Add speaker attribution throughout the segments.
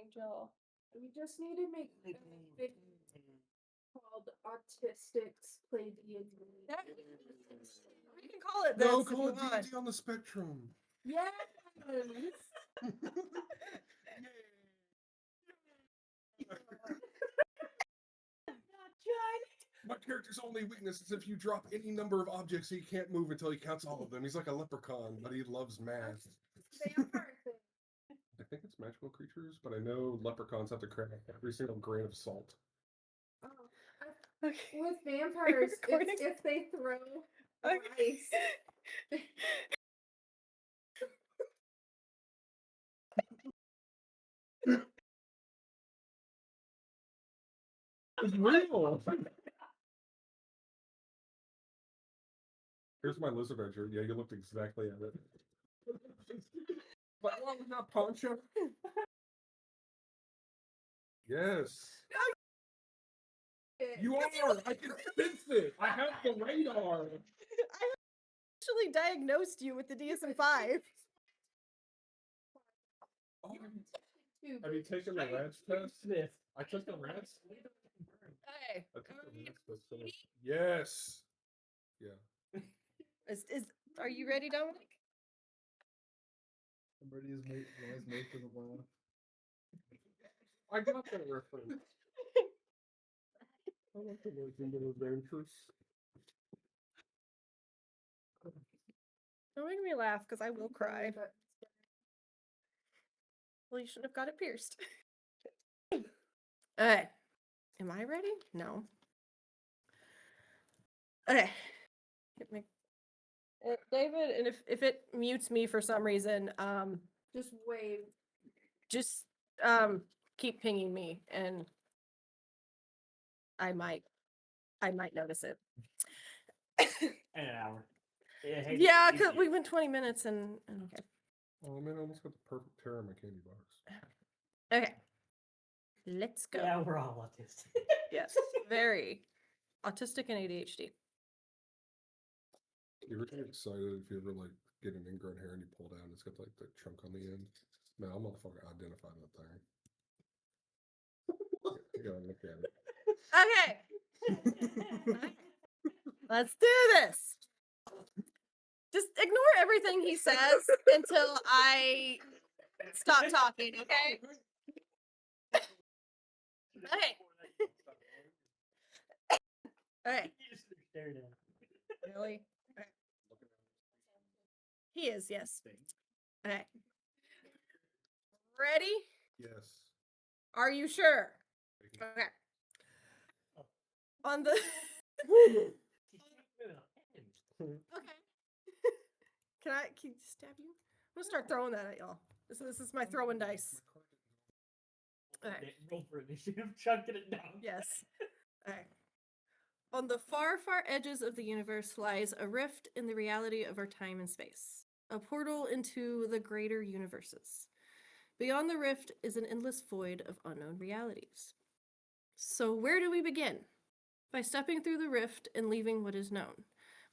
Speaker 1: Angel. We just need to make a video called AuDHDers Play D&D.
Speaker 2: We can call it
Speaker 3: No,
Speaker 2: this.
Speaker 3: call it
Speaker 2: if you want.
Speaker 3: D&D on the spectrum.
Speaker 1: Yes!
Speaker 3: My character's only weakness is if you drop any number of objects, he can't move until he counts all of them. He's like a leprechaun, but he loves math.
Speaker 1: Vampire thing.
Speaker 3: I think it's magical creatures, but I know leprechauns have to crack every single grain of salt.
Speaker 1: Oh,
Speaker 2: Okay.
Speaker 1: with vampires,
Speaker 2: recording?
Speaker 1: it's if they throw
Speaker 2: Okay.
Speaker 1: ice.
Speaker 3: It's real! Here's my lizard edger. Yeah, you looked exactly at it. But I want that poncho. Yes. You are! I can sense it! I have the radar!
Speaker 2: I actually diagnosed you with the DSM-5.
Speaker 3: Oh, have you taken the RADS test? I took the RADS.
Speaker 2: Okay.
Speaker 3: I took the RADS test. Yes! Yeah.
Speaker 2: Are you ready, Dominic?
Speaker 4: I'm ready as mate for the law.
Speaker 3: I got that reference. I like the Legend of Adventures.
Speaker 2: Don't make me laugh because I will cry. Well, you shouldn't have got it pierced. Okay. Am I ready? No. Okay. David, and if it mutes me for some reason,
Speaker 1: Just wave.
Speaker 2: just keep pinging me and I might notice it.
Speaker 5: In an hour.
Speaker 2: Yeah, because we went 20 minutes and okay.
Speaker 3: Oh man, I almost got the perfect tear in my candy box.
Speaker 2: Okay. Let's go.
Speaker 5: Yeah, we're all autistic.
Speaker 2: Yes. Very autistic and ADHD.
Speaker 3: You ever get excited if you ever like get an ingrown hair and you pull down, it's got like the chunk on the end? Man, I'm motherfucker identified that thing. You gotta look at it.
Speaker 2: Okay. Let's do this. Just ignore everything he says until I stop talking, okay? Okay. Okay.
Speaker 5: You just stared at him.
Speaker 2: Really? Okay. He is, yes. Okay. Ready?
Speaker 3: Yes.
Speaker 2: Are you sure? Okay. On the Okay. Can you stab you? I'm gonna start throwing that at y'all. This is my throwing dice. Okay.
Speaker 5: Roll for initiative, chunking it down.
Speaker 2: Yes. Okay. On the far, far edges of the universe lies a rift in the reality of our time and space, a portal into the greater universes. Beyond the rift is an endless void of unknown realities. So where do we begin? By stepping through the rift and leaving what is known.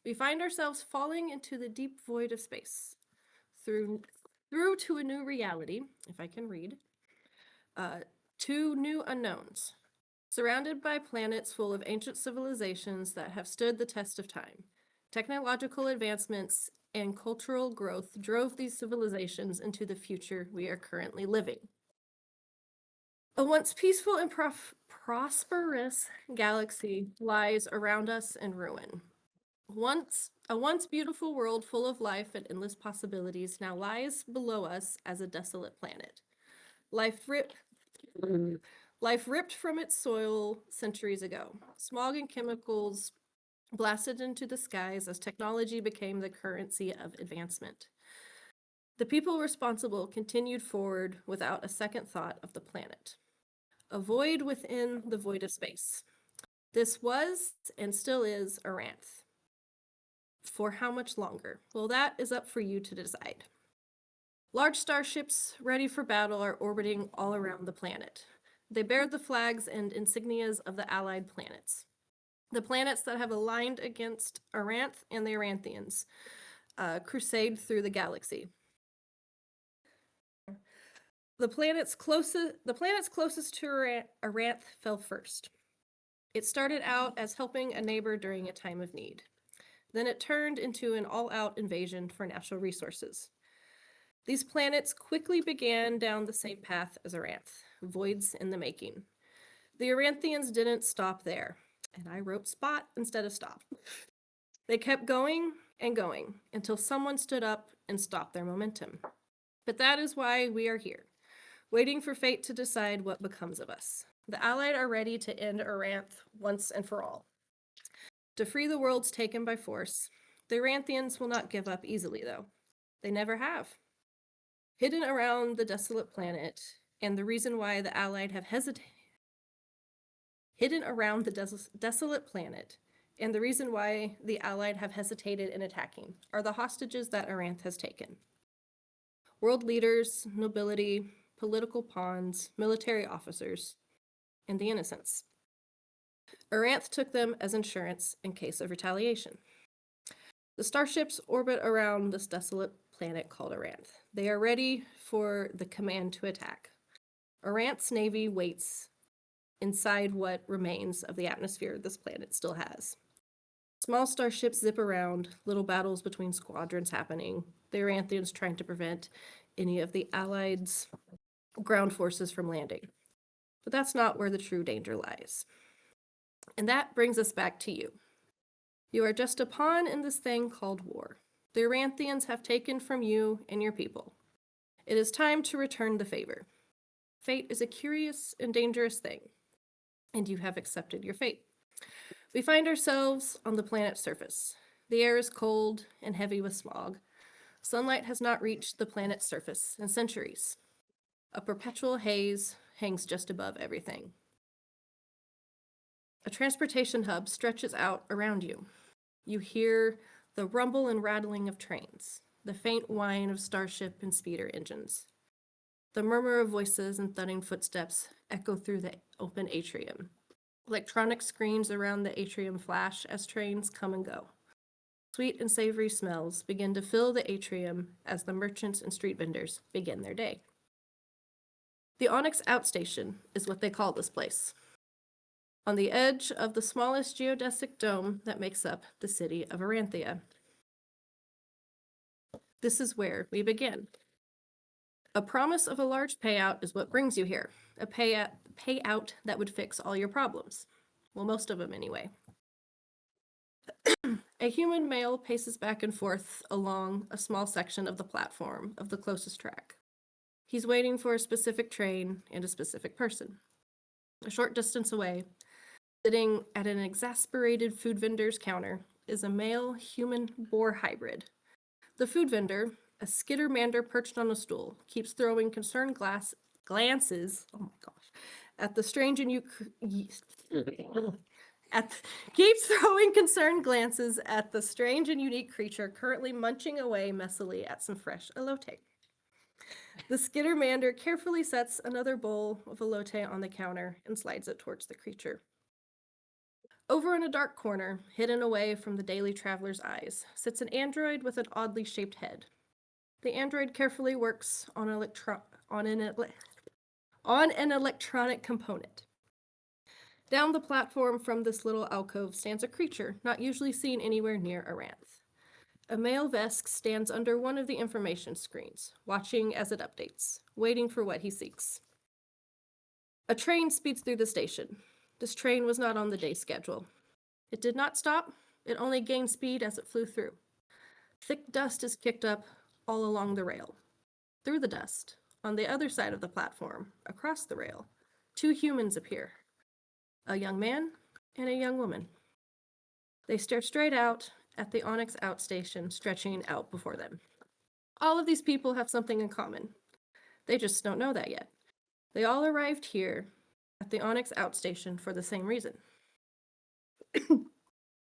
Speaker 2: We find ourselves falling into the deep void of space, through to a new reality, if I can read, to new unknowns, surrounded by planets full of ancient civilizations that have stood the test of time. Technological advancements and cultural growth drove these civilizations into the future we are currently living. A once peaceful and prosperous galaxy lies around us in ruin. A once beautiful world full of life and endless possibilities now lies below us as a desolate planet. Life ripped from its soil centuries ago. Smog and chemicals blasted into the skies as technology became the currency of advancement. The people responsible continued forward without a second thought of the planet. A void within the void of space. This was and still is Aranth. For how much longer? Well, that is up for you to decide. Large starships ready for battle are orbiting all around the planet. They bear the flags and insignias of the allied planets. The planets that have aligned against Aranth and the Aranthians crusade through the galaxy. The planet's closest to Aranth fell first. It started out as helping a neighbor during a time of need. Then it turned into an all-out invasion for natural resources. These planets quickly began down the same path as Aranth, voids in the making. The Aranthians didn't stop there, and I wrote spot instead of stop. They kept going and going until someone stood up and stopped their momentum. But that is why we are here, waiting for fate to decide what becomes of us. The Allied are ready to end Aranth once and for all. To free the worlds taken by force, the Aranthians will not give up easily, though. They never have. Hidden around the desolate planet, and the reason why the Allied have hesitated. Hidden around the desolate planet, and the reason why the Allied have hesitated in attacking, are the hostages that Aranth has taken. World leaders, nobility, political pawns, military officers, and the innocents. Aranth took them as insurance in case of retaliation. The starships orbit around this desolate planet called Aranth. They are ready for the command to attack. Aranth's navy waits inside what remains of the atmosphere this planet still has. Small starships zip around, little battles between squadrons happening, the Aranthians trying to prevent any of the Allies' ground forces from landing. But that's not where the true danger lies. And that brings us back to you. You are just a pawn in this thing called war. The Aranthians have taken from you and your people. It is time to return the favor. Fate is a curious and dangerous thing, and you have accepted your fate. We find ourselves on the planet's surface. The air is cold and heavy with smog. Sunlight has not reached the planet's surface in centuries. A perpetual haze hangs just above everything. A transportation hub stretches out around you. You hear the rumble and rattling of trains, the faint whine of starship and speeder engines. The murmur of voices and thudding footsteps echo through the open atrium. Electronic screens around the atrium flash as trains come and go. Sweet and savory smells begin to fill the atrium as the merchants and street vendors begin their day. The Onyx Outstation is what they call this place. On the edge of the smallest geodesic dome that makes up the city of Aranthia. This is where we begin. A promise of a large payout is what brings you here. A payout that would fix all your problems. Well, most of them anyway. A human male paces back and forth along a small section of the platform of the closest track. He's waiting for a specific train and a specific person. A short distance away, sitting at an exasperated food vendor's counter, is a male human boar hybrid. The food vendor, a skittermander perched on a stool, keeps throwing concerned glances, oh my gosh, at the strange and keeps throwing concerned glances at the strange and unique creature currently munching away messily at some fresh elote. The skittermander carefully sets another bowl of elote on the counter and slides it towards the creature. Over in a dark corner, hidden away from the daily traveler's eyes, sits an android with an oddly shaped head. The android carefully works on an electronic component. Down the platform from this little alcove stands a creature not usually seen anywhere near Aranth. A male Vesk stands under one of the information screens, watching as it updates, waiting for what he seeks. A train speeds through the station. This train was not on the day schedule. It did not stop, it only gained speed as it flew through. Thick dust is kicked up all along the rail. Through the dust, on the other side of the platform, across the rail, two humans appear. A young man and a young woman. They stare straight out at the Onyx Outstation stretching out before them. All of these people have something in common. They just don't know that yet. They all arrived here at the Onyx Outstation for the same reason.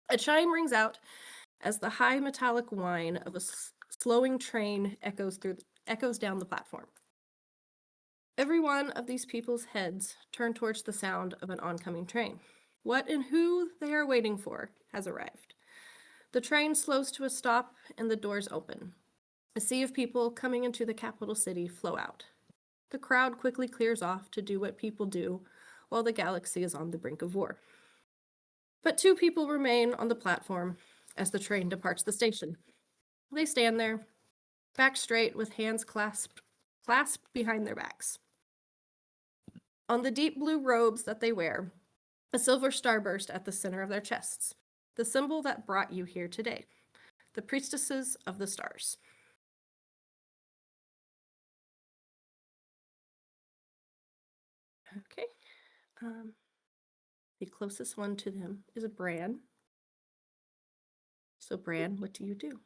Speaker 2: A chime rings out as the high metallic whine of a slowing train echoes down the platform. Every one of these people's heads turn towards the sound of an oncoming train. What and who they are waiting for has arrived. The train slows to a stop and the doors open. A sea of people coming into the capital city flow out. The crowd quickly clears off to do what people do while the galaxy is on the brink of war. But 2 people remain on the platform as the train departs the station. They stand there, back straight with hands clasped behind their backs. On the deep blue robes that they wear, a silver starburst at the center of their chests, the symbol that brought you here today, the priestesses of the stars. Okay. The closest one to them is a Brann. So Brann, what do you do?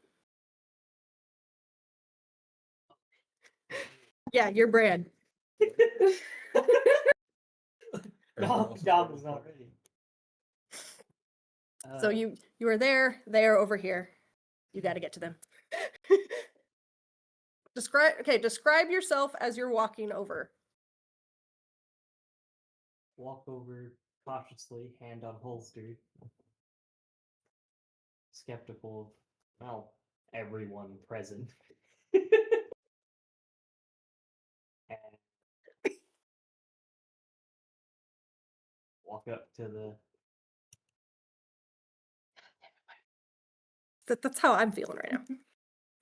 Speaker 2: Yeah, you're Brann.
Speaker 5: No, Dom was not ready.
Speaker 2: So you are there, they are over here. You got to get to them. Describe yourself as you're walking over.
Speaker 5: Walk over cautiously, hand on holster. Skeptical of, well, everyone present. And walk up to the
Speaker 2: That's how I'm feeling right now.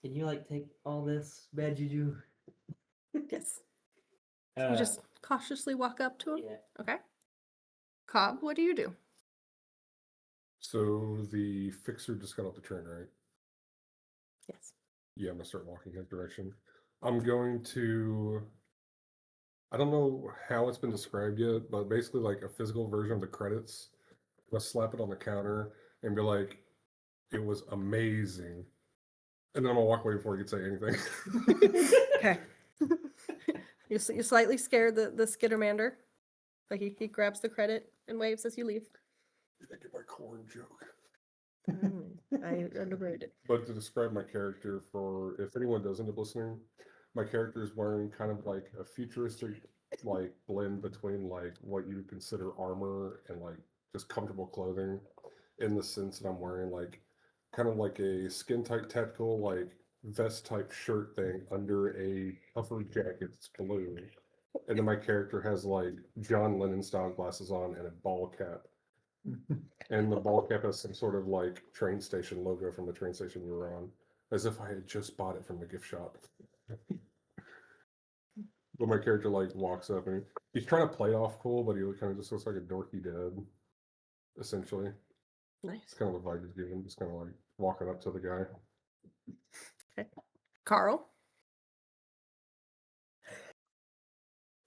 Speaker 5: Can you like take all this bad juju?
Speaker 2: Yes. You just cautiously walk up to him.
Speaker 5: Yeah.
Speaker 2: Okay. Cobb, what do you do?
Speaker 3: So the fixer just got off the train, right?
Speaker 2: Yes.
Speaker 3: Yeah, I'm gonna start walking his direction. I'm going to. I don't know how it's been described yet, but basically like a physical version of the credits. I'm gonna slap it on the counter and be like, "It was amazing," and then I'm gonna walk away before he can say anything.
Speaker 2: Okay. You slightly scare the Skittermander. Like he grabs the credit and waves as you leave.
Speaker 3: I get my corn joke.
Speaker 2: I underrated it.
Speaker 3: But to describe my character, for if anyone does end up listening, my character is wearing kind of like a futuristic like blend between like what you would consider armor and like just comfortable clothing, in the sense that I'm wearing like kind of like a skin tight tactical like vest type shirt thing under a puffer jacket that's blue. And then my character has like John Lennon style glasses on and a ball cap. And the ball cap has some sort of like train station logo from the train station we were on, as if I had just bought it from the gift shop. But my character like walks up and he's trying to play off cool, but he kind of just looks like a dorky dad, essentially.
Speaker 2: Nice.
Speaker 3: It's kind of the vibe he's giving, just kind of like walking up to the guy.
Speaker 2: Okay. Carl?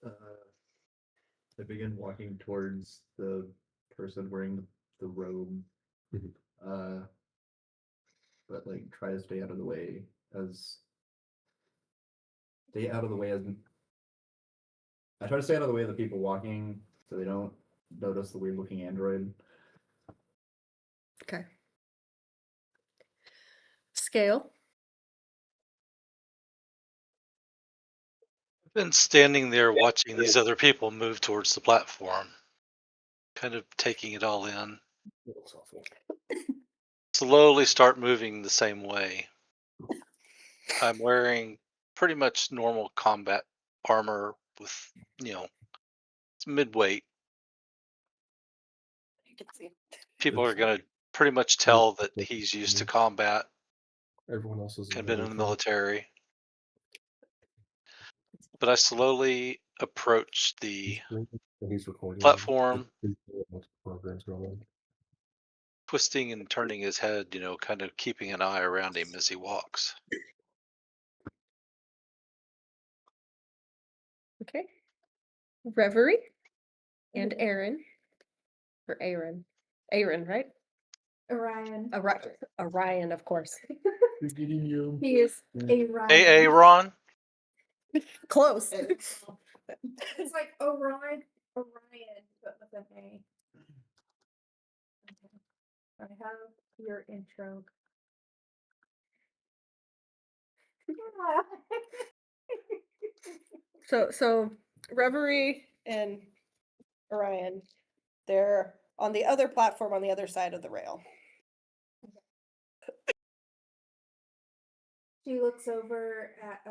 Speaker 4: I begin walking towards the person wearing the robe,
Speaker 3: Mhm.
Speaker 4: but like try to stay out of the way as I try to stay out of the way of the people walking so they don't notice the weird looking android.
Speaker 2: Okay. Scale?
Speaker 6: Been standing there watching these other people move towards the platform, kind of taking it all in.
Speaker 3: It looks awful.
Speaker 6: Slowly start moving the same way. I'm wearing pretty much normal combat armor with, it's mid-weight.
Speaker 2: You can see.
Speaker 6: People are going to pretty much tell that he's used to combat,
Speaker 3: Everyone else is
Speaker 6: kind of been in the military. But I slowly approach the
Speaker 3: And he's recording.
Speaker 6: platform,
Speaker 3: Programs going on.
Speaker 6: twisting and turning his head, kind of keeping an eye around him as he walks.
Speaker 2: Okay. Reverie and Aaron. Or Aaron. Aaron, right?
Speaker 1: Orion.
Speaker 2: Orion, of course.
Speaker 4: You're getting you.
Speaker 1: He is Orion.
Speaker 6: Hey, Ron.
Speaker 2: Close.
Speaker 1: It's like Orion, but with an A. Okay. I have your intro.
Speaker 2: So Reverie and Orion, they're on the other platform on the other side of the rail.
Speaker 1: She looks over at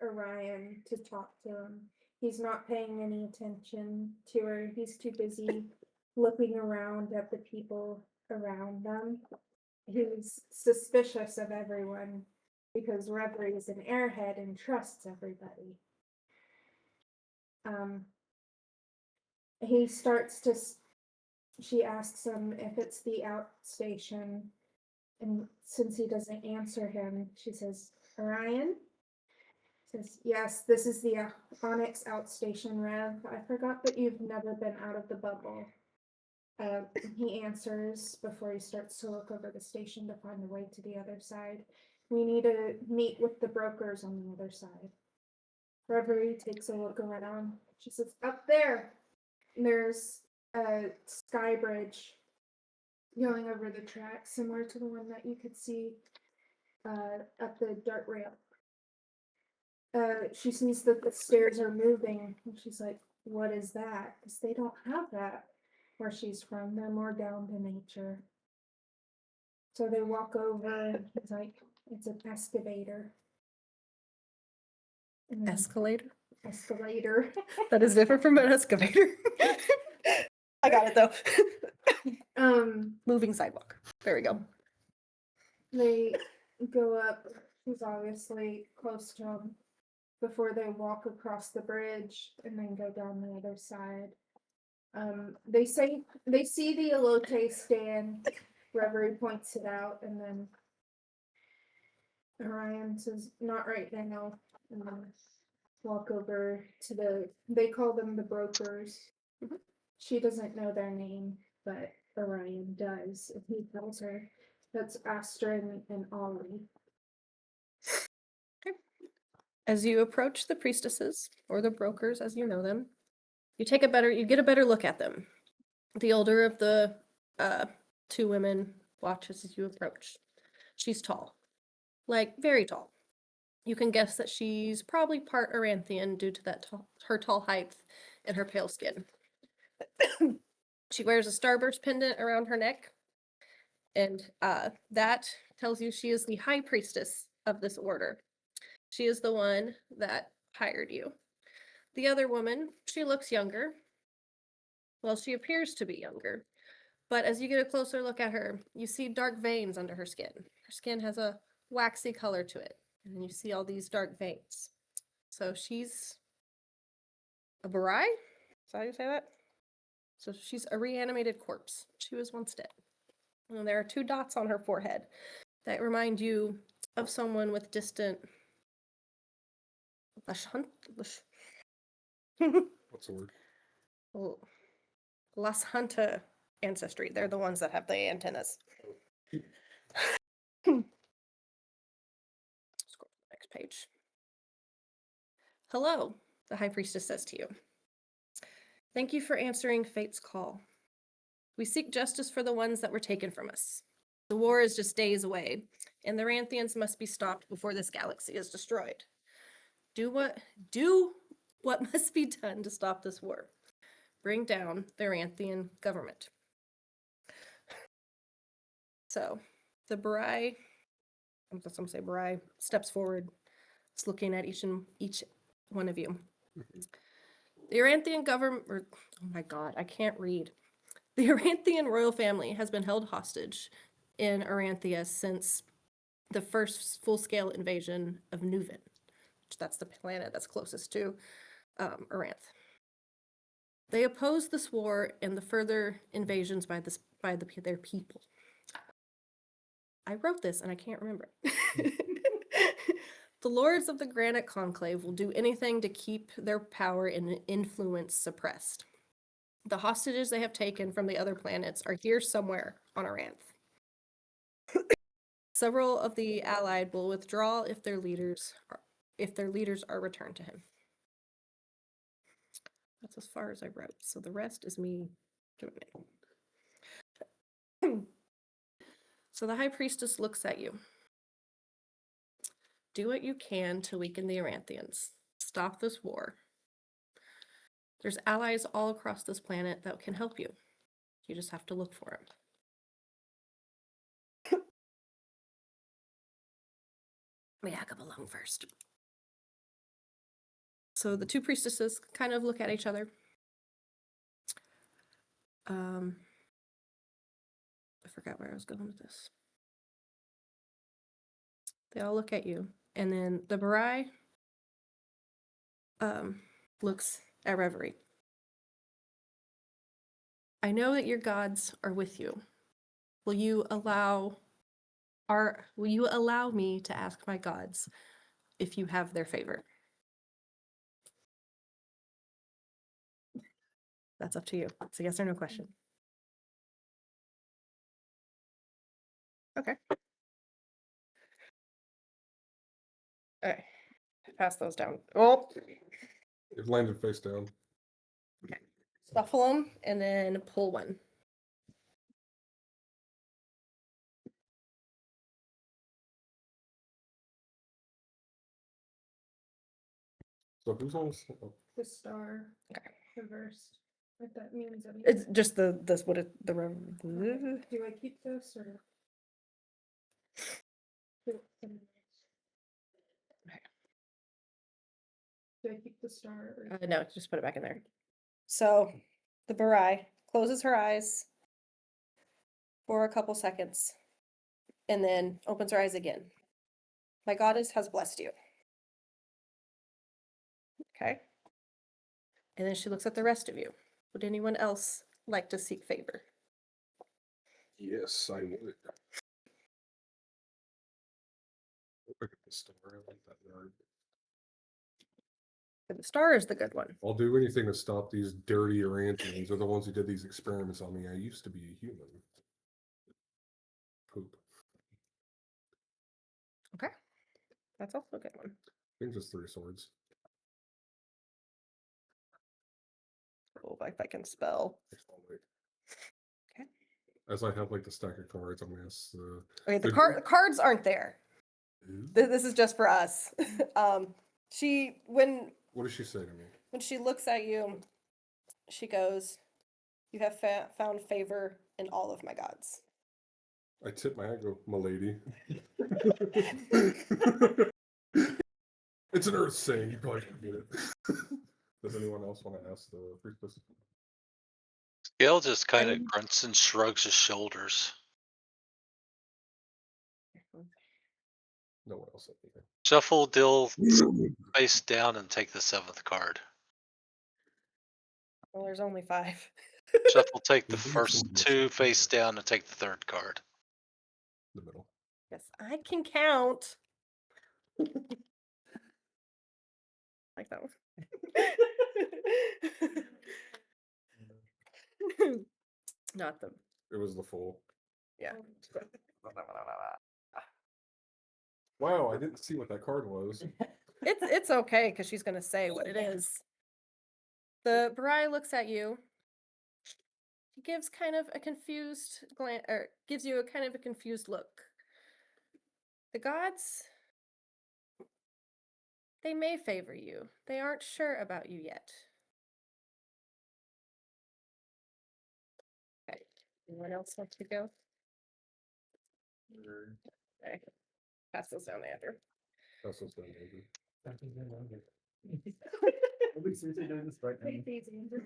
Speaker 1: Orion to talk to him. He's not paying any attention to her. He's too busy looking around at the people around them. He's suspicious of everyone because Reverie is an airhead and trusts everybody. He starts to. She asks him if it's the outstation, and since he doesn't answer him, she says, "Orion?" Says, "Yes, this is the Onyx outstation, Rev. I forgot that you've never been out of the bubble." He answers before he starts to look over the station to find a way to the other side. "We need to meet with the brokers on the other side." Reverie takes a look around. She says, "Up there, there's a sky bridge going over the track, similar to the one that you could see at the dart ramp." She sees that the stairs are moving, and she's like, "What is that?" Because they don't have that where she's from. They're more down to nature. So they walk over, and he's like, "It's an excavator." And then-
Speaker 2: Escalator?
Speaker 1: Escalator.
Speaker 2: That is different from an excavator. I got it though. Moving sidewalk. There we go.
Speaker 1: They go up. She's obviously close to him before they walk across the bridge and then go down the other side. They see the elote stand. Reverie points it out, and then Orion says, "Not right now." And then walk over to they call them the brokers.
Speaker 2: Mhm.
Speaker 1: She doesn't know their name, but Orion does. And he tells her that's Astrid and Ollie.
Speaker 2: As you approach the priestesses, or the brokers as you know them, you get a better look at them. The older of the two women watches as you approach. She's tall. Like, very tall. You can guess that she's probably part Aranthian due to her tall height and her pale skin. She wears a starburst pendant around her neck, and that tells you she is the high priestess of this order. She is the one that hired you. The other woman, she looks younger. Well, she appears to be younger, but as you get a closer look at her, you see dark veins under her skin. Her skin has a waxy color to it, and you see all these dark veins. So she's a Barai? Is that how you say that? So she's a reanimated corpse. She was once dead. And there are 2 dots on her forehead that remind you of someone with distant
Speaker 3: What's the word?
Speaker 2: Las Hunta ancestry. They're the ones that have the antennas. Scroll to the next page. "Hello," the High Priestess says to you. "Thank you for answering Fate's call. We seek justice for the ones that were taken from us. The war is just days away, and the Ranthians must be stopped before this galaxy is destroyed. Do what must be done to stop this war. Bring down the Ranthian government." So, the Barai, I'm just going to say Barai, steps forward. It's looking at each one of you. The Aranthian government, oh my god, I can't read. The Aranthian royal family has been held hostage in Aranthia since the first full-scale invasion of Nuven. That's the planet that's closest to Aranth. They oppose this war and the further invasions by their people. I wrote this and I can't remember. The lords of the Granite Conclave will do anything to keep their power and influence suppressed. The hostages they have taken from the other planets are here somewhere on Aranth. Several of the Allied will withdraw if their leaders are returned to him. That's as far as I wrote, so the rest is me doing it. So the High Priestess looks at you. Do what you can to weaken the Aranthians. Stop this war. There's allies all across this planet that can help you. You just have to look for them. May I come along first? So the two priestesses kind of look at each other. I forgot where I was going with this. They all look at you, and then the Barai looks at Reverie. I know that your gods are with you. Will you allow me to ask my gods if you have their favor? That's up to you. It's a yes or no question. Okay. All right. Pass those down. Oh,
Speaker 3: It landed face down.
Speaker 2: shuffle them and then pull one.
Speaker 3: So who's on this? Oh,
Speaker 1: The star.
Speaker 2: Okay.
Speaker 1: Reversed. What that means.
Speaker 2: It's just the
Speaker 1: Okay. Do I keep this or? Do I keep the star? Or...
Speaker 2: no, just put it back in there. So the Barai closes her eyes for a couple seconds and then opens her eyes again. My goddess has blessed you. Okay. And then she looks at the rest of you. Would anyone else like to seek favor?
Speaker 3: yes, I would. Look at the star. I like that yard.
Speaker 2: The star is the good one.
Speaker 3: I'll do anything to stop these dirty Aranthians. They're the ones who did these experiments on me. I used to be a human. Poop.
Speaker 2: Okay. That's also a good one.
Speaker 3: I think just 3 swords.
Speaker 2: Oh, if I can spell.
Speaker 3: I'll wait.
Speaker 2: Okay.
Speaker 3: As I have like the stack of cards, I'm gonna ask the.
Speaker 2: Okay, the
Speaker 3: Good-
Speaker 2: cards aren't there.
Speaker 3: Who?
Speaker 2: This is just for us.
Speaker 3: What does she say to me?
Speaker 2: When she looks at you, she goes, "You have found favor in all of my gods."
Speaker 3: I tip my head, go, "Milady." It's an Earth saying. You probably should get it. Does anyone else want to ask the priestess?
Speaker 6: Gail just kind of
Speaker 2: I'm-
Speaker 6: grunts and shrugs his shoulders.
Speaker 3: No one else said anything.
Speaker 6: Shuffle Dill face down and take the 7th card.
Speaker 2: Well, there's only 5.
Speaker 6: Shuffle take the
Speaker 3: The biggest
Speaker 6: first
Speaker 3: one was
Speaker 6: 2
Speaker 3: the
Speaker 6: face
Speaker 3: card.
Speaker 6: down and take the 3rd card.
Speaker 3: The middle.
Speaker 2: Yes, I can count. Like that one. Not the
Speaker 3: It was the full.
Speaker 2: yeah.
Speaker 3: Wow, I didn't see what that card was.
Speaker 2: It's okay because she's gonna say what it is. The Barai looks at you. She gives kind of a confused glance, or gives you a kind of a confused look. The gods, they may favor you. They aren't sure about you yet. Okay. Anyone else want to go? Okay. Pass those down, Andrew.
Speaker 3: That's what's done, Andrew.
Speaker 4: Are we seriously doing this right now?
Speaker 1: Take these, Andrew.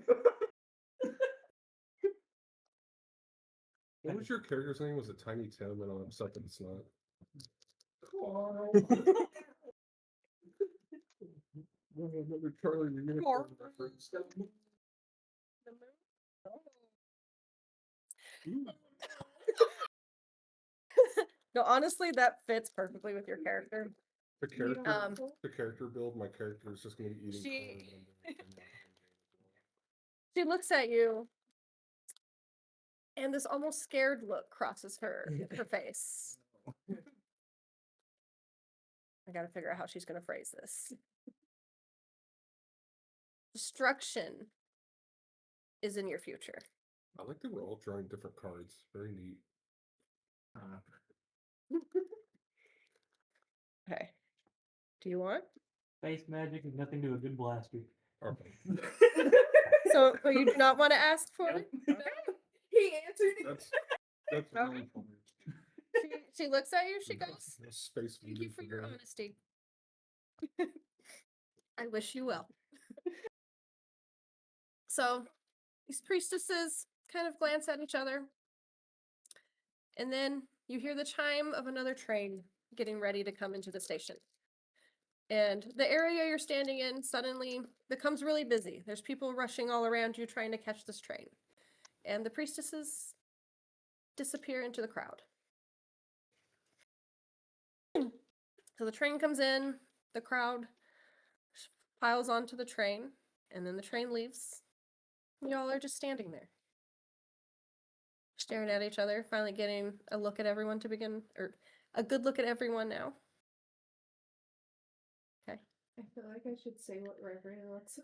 Speaker 3: What was your character's name? Was it Tiny Tim? And I'm upset that it's not. Another Charlie the Unicorn reference.
Speaker 2: The moon? Oh. No, honestly, that fits perfectly with your character.
Speaker 3: The character,
Speaker 2: Um,
Speaker 3: the character build. My character is just going to be eating.
Speaker 2: She-
Speaker 3: corn and then-
Speaker 2: She looks at you, and this almost scared look crosses her face. I gotta figure out how she's gonna phrase this. Destruction is in your future.
Speaker 3: I like that we're all drawing different cards. Very neat.
Speaker 2: Okay. Do you want?
Speaker 5: Space magic is nothing to a good blaster.
Speaker 3: Okay.
Speaker 2: So you do not want to ask for it? No?
Speaker 1: He answered it.
Speaker 3: That's
Speaker 2: No.
Speaker 3: really funny.
Speaker 2: She looks at you, she goes,
Speaker 3: Space
Speaker 2: "Thank you
Speaker 3: voodoo
Speaker 2: for your
Speaker 3: that.
Speaker 2: honesty. I wish you well." So these priestesses kind of glance at each other. And then you hear the chime of another train getting ready to come into the station. And the area you're standing in suddenly becomes really busy. There's people rushing all around you trying to catch this train. And the priestesses disappear into the crowd. So the train comes in, the crowd piles onto the train, and then the train leaves. Y'all are just standing there, staring at each other, finally getting a look at everyone to begin, or a good look at everyone now.
Speaker 1: I feel like I should say what Reverie looks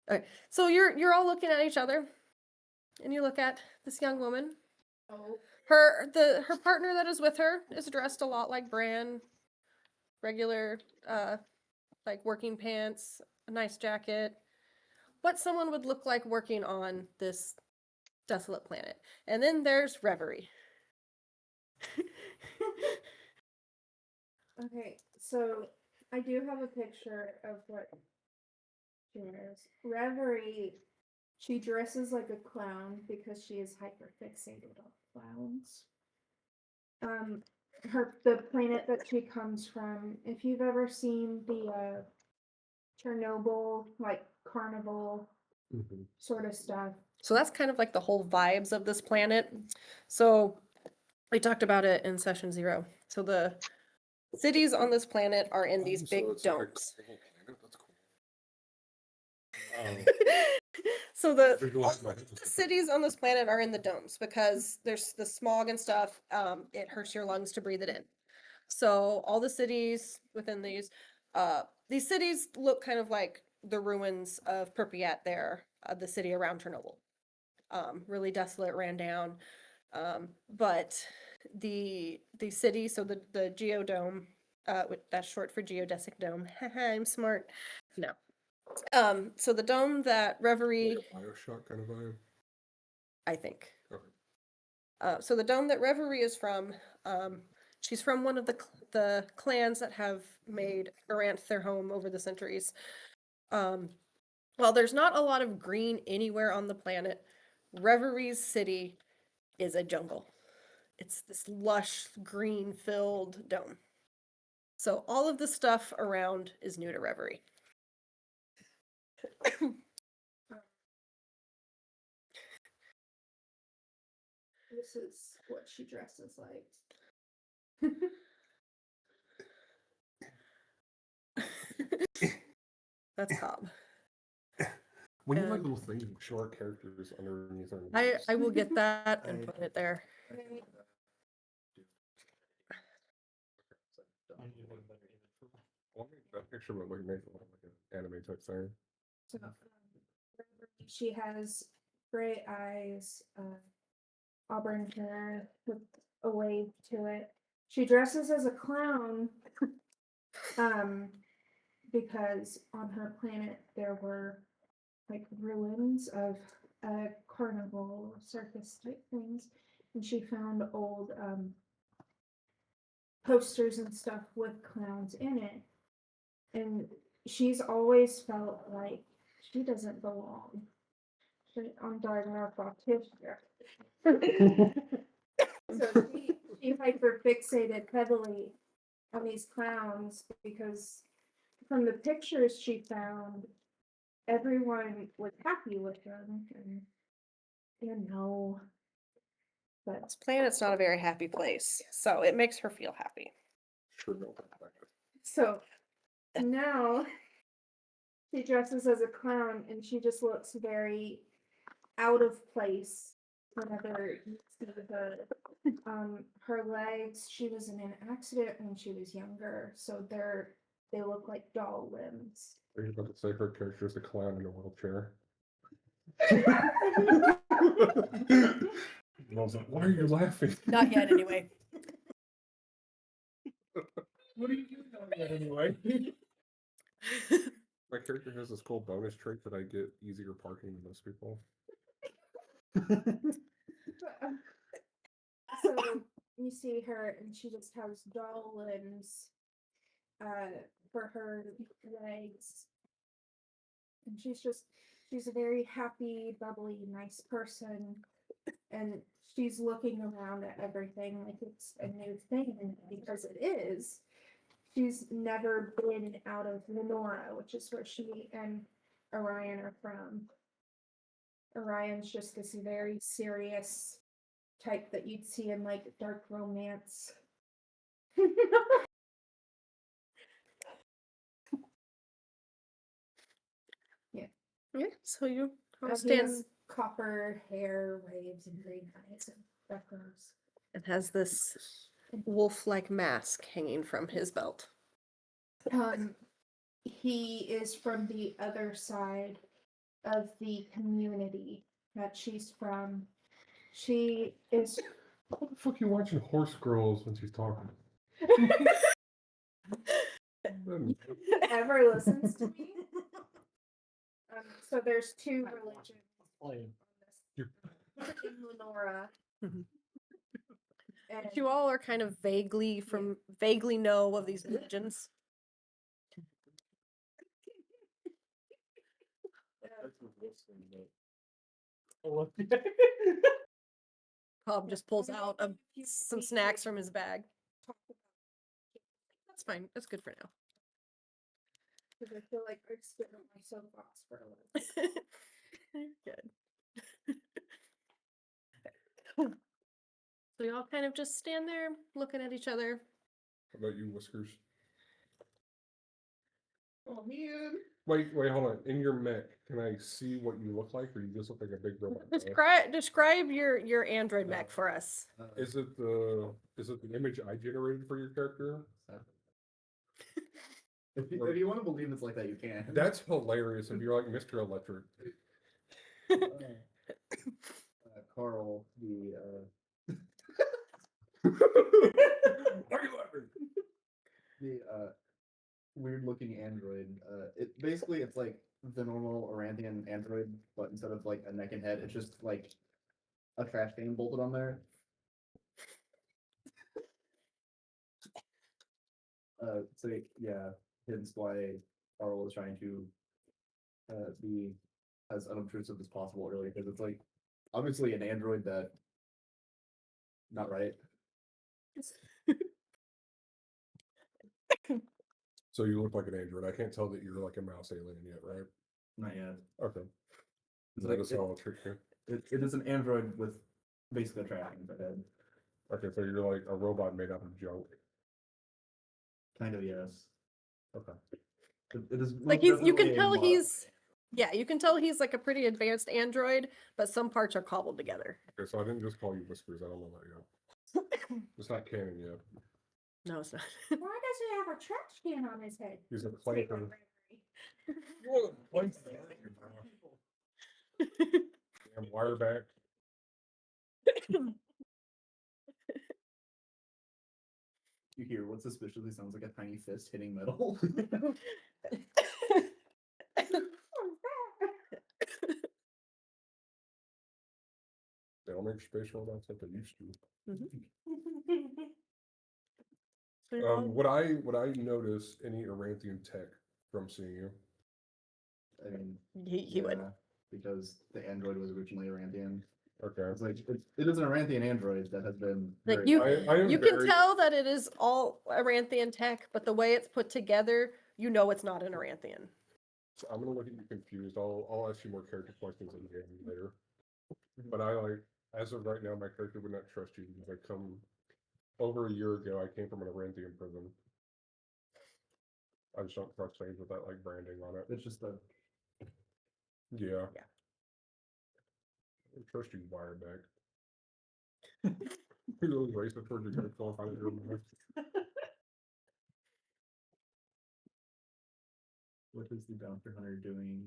Speaker 1: like.
Speaker 2: Okay, so you're all looking at each other, and you look at this young woman.
Speaker 1: Oh,
Speaker 2: Her partner that is with her is dressed a lot like Brann, regular like working pants, a nice jacket, what someone would look like working on this desolate planet. And then there's Reverie.
Speaker 1: okay. So I do have a picture of what she wears. Reverie, she dresses like a clown because she is hyper fixated on clowns. The planet that she comes from. If you've ever seen the Chernobyl like carnival
Speaker 3: Mhm.
Speaker 1: sort of stuff.
Speaker 2: So that's kind of like the whole vibes of this planet. So we talked about it in session 0. So the cities on this planet are in these
Speaker 3: Oh, so
Speaker 2: big
Speaker 3: it's like a
Speaker 2: domes.
Speaker 3: carnival planet? That's cool.
Speaker 2: So the
Speaker 3: Visualize my head just a bit.
Speaker 2: cities on this planet are in the domes because there's the smog and stuff. It hurts your lungs to breathe it in. So all the cities within these cities look kind of like the ruins of Pripyat there, the city around Chernobyl. Really desolate, ran down. But the city, so the geodome, that's short for geodesic dome. I'm smart. No. So the dome that Reverie,
Speaker 3: Like a Bioshock kind of vibe.
Speaker 2: I think.
Speaker 3: Okay.
Speaker 2: So the dome that Reverie is from, she's from one of the clans that have made Aranth their home over the centuries. While there's not a lot of green anywhere on the planet, Reverie's city is a jungle. It's this lush, green-filled dome. So all of the stuff around is new to Reverie.
Speaker 1: This is what she dresses like.
Speaker 2: That's Cobb.
Speaker 3: We need like
Speaker 2: And-
Speaker 3: little things with short characters underneath our
Speaker 2: I
Speaker 3: names.
Speaker 2: will get that and put it there.
Speaker 1: Okay.
Speaker 5: I need to look better image for that.
Speaker 3: I want to make that picture, but like make it look like an anime type thing.
Speaker 1: So, she has gray eyes, auburn hair with a wave to it. She dresses as a clown, because on her planet there were like ruins of a carnival circus type things, and she found old posters and stuff with clowns in it, and she's always felt like she doesn't belong. I'm diagnosed autistic. So she hyper fixated heavily on these clowns because from the pictures she found, everyone was happy with them, and but
Speaker 2: This planet's not a very happy place, so it makes her feel happy.
Speaker 3: Sure, no.
Speaker 1: so now she dresses as a clown and she just looks very out of place whenever you see her. Her legs, she was in an accident when she was younger, so they look like doll limbs.
Speaker 3: Are you about to say her character is a clown in a wheelchair? And I was like, why are you laughing?
Speaker 2: Not yet, anyway.
Speaker 3: What are you doing on that anyway? My character has this cool bonus trait that I get easier parking than most people.
Speaker 1: So you see her and she just has doll limbs for her legs. And she's just she's a very happy, bubbly, nice person, and she's looking around at everything like it's a new thing, and because it is, she's never been out of Lenora, which is where she and Orion are from. Orion's just this very serious type that you'd see in like dark romance.
Speaker 2: Yeah, so you
Speaker 1: He
Speaker 2: stand.
Speaker 1: has copper hair, waves, and green eyes, and freckles.
Speaker 2: It has this wolf-like mask hanging from his belt.
Speaker 1: He is from the other side of the community that she's from. She is.
Speaker 3: What the fuck you watching Horse Girls when she's talking?
Speaker 1: Ever listens to me? So there's two religions
Speaker 5: Playing.
Speaker 1: in Lenora.
Speaker 2: Mhm.
Speaker 1: And
Speaker 2: You all are kind of vaguely know of these religions. Cobb just pulls out some snacks from his bag. That's fine. That's good for now.
Speaker 1: because I feel like I've stood on my soapbox for a little.
Speaker 2: Good. So you all kind of just stand there looking at each other.
Speaker 3: How about you, Whiskers? Oh man! Wait, hold on. In your mech, can I see what you look like, or you just look like a big robot?
Speaker 2: Describe your android mech for us.
Speaker 3: Is it the image I generated for your character?
Speaker 4: If you want to believe it's like that, you can.
Speaker 3: That's hilarious. If you're like Mr. Electric.
Speaker 4: Carl, the weird looking android. It's like the normal Aranthian android, but instead of like a neck and head, it's just like a trash can bolted on there. So yeah, hence why Carl was trying to be as unobtrusive as possible earlier, because it's like obviously an android that not right.
Speaker 3: So you look like an android. I can't tell that you're like a mouse alien yet, right?
Speaker 4: Not yet.
Speaker 3: Okay.
Speaker 4: It's
Speaker 3: That
Speaker 4: like
Speaker 3: is how I'll trick you.
Speaker 4: it is an android with basically a trash can for a head.
Speaker 3: Okay, so you're like a robot made out of junk.
Speaker 4: Kind of, yes.
Speaker 3: Okay.
Speaker 4: It is
Speaker 2: Like
Speaker 4: most
Speaker 2: you can
Speaker 4: definitely a
Speaker 2: tell
Speaker 4: mod.
Speaker 2: you can tell he's like a pretty advanced android, but some parts are cobbled together.
Speaker 3: Okay, so I didn't just call you Whiskers. I don't know that yet. It's not canon yet.
Speaker 2: No, it's not.
Speaker 1: Why does he have a trash can on his head?
Speaker 3: He's a
Speaker 1: Say
Speaker 3: planker.
Speaker 1: Reverie.
Speaker 3: Damn wire back.
Speaker 4: You hear what suspiciously sounds like a tiny fist hitting metal.
Speaker 3: They don't make space robots like they used to.
Speaker 2: So you're all-
Speaker 3: Would I notice any Aranthian tech from seeing you?
Speaker 4: I mean,
Speaker 2: he would.
Speaker 4: yeah, because the android was originally Aranthian.
Speaker 3: Okay.
Speaker 4: It's like it is an Aranthian android that has been
Speaker 2: Like
Speaker 4: very
Speaker 2: you-
Speaker 3: I am
Speaker 2: You
Speaker 3: very,
Speaker 2: can tell that it is all Aranthian tech, but the way it's put together, you know it's not an Aranthian.
Speaker 3: I'm gonna look at you confused. I'll ask you more character questions in the game later. But I like, as of right now, my character would not trust you because I come over a year ago. I came from an Aranthian prison. I just don't trust things with that like branding on it.
Speaker 4: It's just a
Speaker 3: Yeah.
Speaker 2: Yeah.
Speaker 3: I trust you, Wireback. You're really racist towards your character. If I didn't remember.
Speaker 4: what is the bounty hunter doing?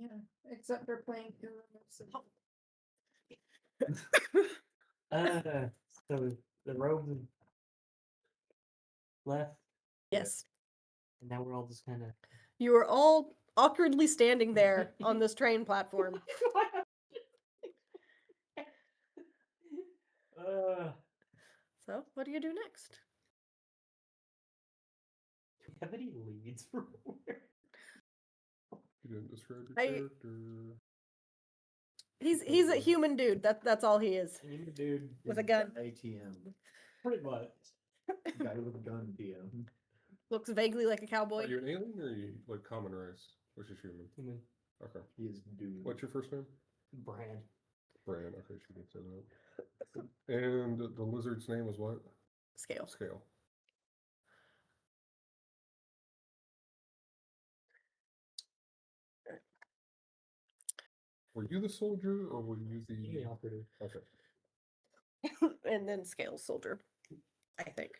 Speaker 1: Yeah, except for playing Uranus.
Speaker 5: So the rogue left,
Speaker 2: Yes.
Speaker 5: and now we're all just kind of.
Speaker 2: You are all awkwardly standing there on this train platform. So, what do you do next?
Speaker 5: Do we have any leads for where?
Speaker 3: You didn't describe your
Speaker 2: I-
Speaker 3: character.
Speaker 2: He's a human dude. That's all he is.
Speaker 5: And you dude,
Speaker 2: With a gun.
Speaker 4: ATM.
Speaker 5: pretty much.
Speaker 4: Guy with a gun, TM.
Speaker 2: Looks vaguely like a
Speaker 3: Are
Speaker 2: cowboy.
Speaker 3: you an alien or are you like common race? Which is human?
Speaker 5: Human
Speaker 3: Okay.
Speaker 4: He is dude.
Speaker 3: What's your first name?
Speaker 5: brand.
Speaker 3: Brann. Okay, she did say that. And the lizard's name was what?
Speaker 2: Scale.
Speaker 3: Scale. Were you the soldier or were you
Speaker 5: The
Speaker 3: the?
Speaker 5: operative.
Speaker 3: Okay.
Speaker 2: And then Scale soldier, I think.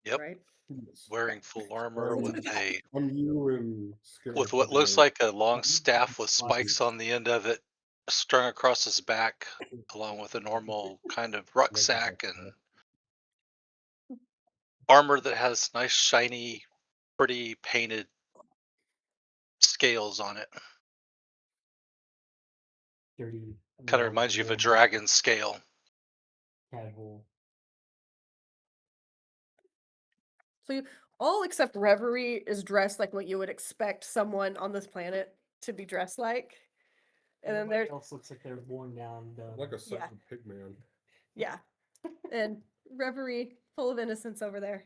Speaker 6: Yep.
Speaker 2: Right?
Speaker 3: Yes.
Speaker 6: Wearing full armor with a
Speaker 3: I'm you and Scale.
Speaker 6: with what looks like a long staff with spikes on the end of it strung across his back, along with a normal kind of rucksack and armor that has nice shiny, pretty painted scales on it.
Speaker 5: Dirty.
Speaker 6: Kind of reminds you of a dragon scale.
Speaker 5: Casual.
Speaker 2: So all except Reverie is dressed like what you would expect someone on this planet to be dressed like. And then
Speaker 5: Everybody
Speaker 2: there's
Speaker 5: else looks like they're worn down.
Speaker 3: Like a
Speaker 2: Yeah.
Speaker 3: second pig man.
Speaker 2: yeah. And Reverie full of innocence over there.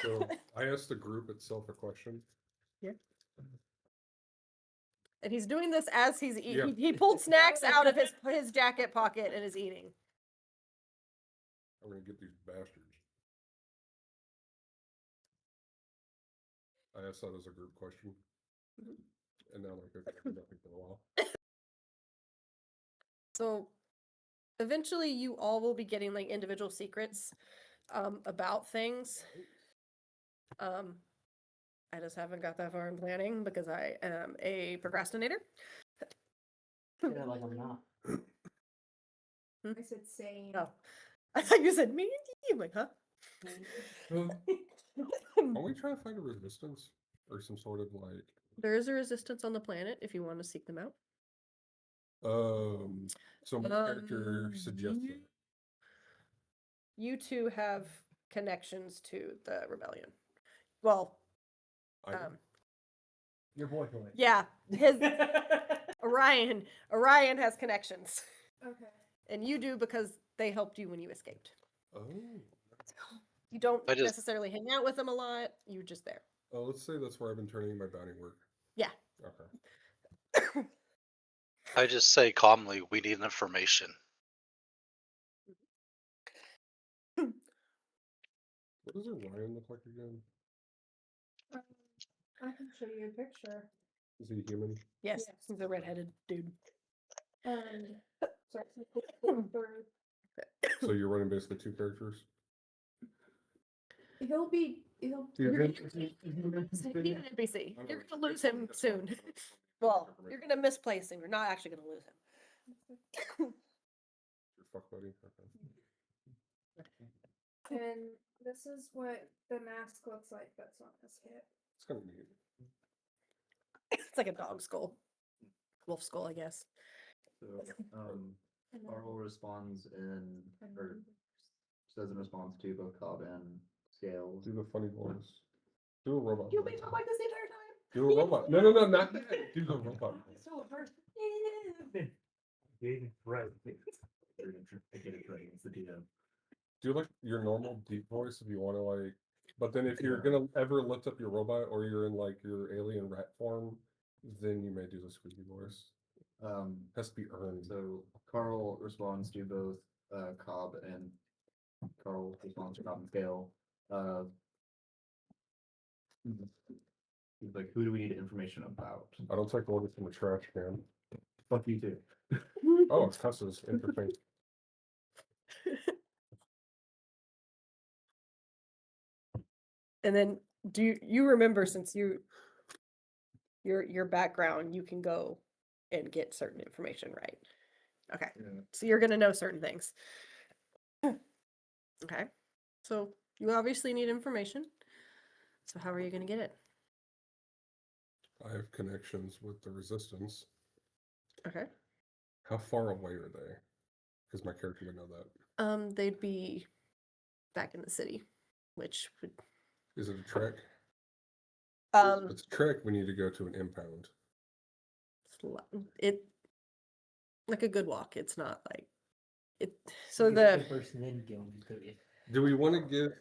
Speaker 3: So I asked the group itself a question.
Speaker 2: And he's doing this as he's eating.
Speaker 3: Yeah.
Speaker 2: He pulled snacks out of his jacket pocket and is eating.
Speaker 3: I'm gonna get these bastards. I asked that as a group question. And now like okay, nothing for a while.
Speaker 2: So eventually you all will be getting like individual secrets about things. I just haven't got that far in planning because I am a procrastinator.
Speaker 5: Yeah, like I'm not.
Speaker 1: I said same.
Speaker 2: Oh. I thought you said me. I'm like, huh?
Speaker 3: Are we trying to find a resistance or some sort of like
Speaker 2: There is a resistance on the planet if you want to seek them out.
Speaker 3: so my character suggests that.
Speaker 2: You two have connections to the rebellion. Well,
Speaker 3: I
Speaker 4: Your boyfriend.
Speaker 2: yeah, his Orion has connections,
Speaker 1: Okay.
Speaker 2: and you do because they helped you when you escaped.
Speaker 3: oh
Speaker 2: You don't
Speaker 6: I just-
Speaker 2: necessarily hang out with them a lot. You're just there.
Speaker 3: let's say that's where I've been turning in my bounty work.
Speaker 2: Yeah.
Speaker 3: Okay.
Speaker 6: I just say calmly, we need information.
Speaker 3: What does Orion look like again?
Speaker 1: I can show you a picture.
Speaker 3: Is he human?
Speaker 2: Yes,
Speaker 1: Yes.
Speaker 2: he's a redheaded dude.
Speaker 1: Sorry, flip through.
Speaker 3: So you're running basically two characters?
Speaker 1: He'll be.
Speaker 2: He's an NPC. You're gonna lose him soon. Well, you're gonna misplace him. You're not actually gonna lose him.
Speaker 3: Your fuck buddy? Okay.
Speaker 1: And this is what the mask looks like that's on his head.
Speaker 3: It's kind of neat.
Speaker 2: It's like a dog skull, wolf skull, I guess.
Speaker 4: So, Carl responds or says in response to both Cobb and Scales.
Speaker 3: Do the funny voice. Do a robot.
Speaker 2: You'll
Speaker 3: voice.
Speaker 2: be like this the entire time.
Speaker 3: Do a robot. No, not that. Do the robot. voice.
Speaker 2: So hard.
Speaker 5: Right.
Speaker 4: I get it right. It's the DM.
Speaker 3: Do like your normal deep voice if you want to like. But then if you're gonna ever lift up your robot or you're in like your alien rat form, then you may do the squeaky voice. Has to be earned.
Speaker 4: So Carl responds to both Cobb and Carl responds to Cobb and Scale. He's like, who do we need information about?
Speaker 3: I don't take orders from a trash can.
Speaker 4: Fuck you too.
Speaker 3: Oh, it's cusses. Interesting.
Speaker 2: And then do you remember, since your background, you can go and get certain information, right? Okay.
Speaker 4: Yeah.
Speaker 2: So you're gonna know certain things. Okay. So you obviously need information. So how are you gonna get it?
Speaker 3: I have connections with the resistance.
Speaker 2: Okay.
Speaker 3: How far away are they? Because my character would know that.
Speaker 2: They'd be back in the city, which would
Speaker 3: Is it a trek? If
Speaker 2: um
Speaker 3: it's a trek, we need to go to an impound.
Speaker 2: it like a good walk. It's not like it. So
Speaker 5: Get
Speaker 2: the
Speaker 5: the person in Gilman to you.
Speaker 3: Do we want to get,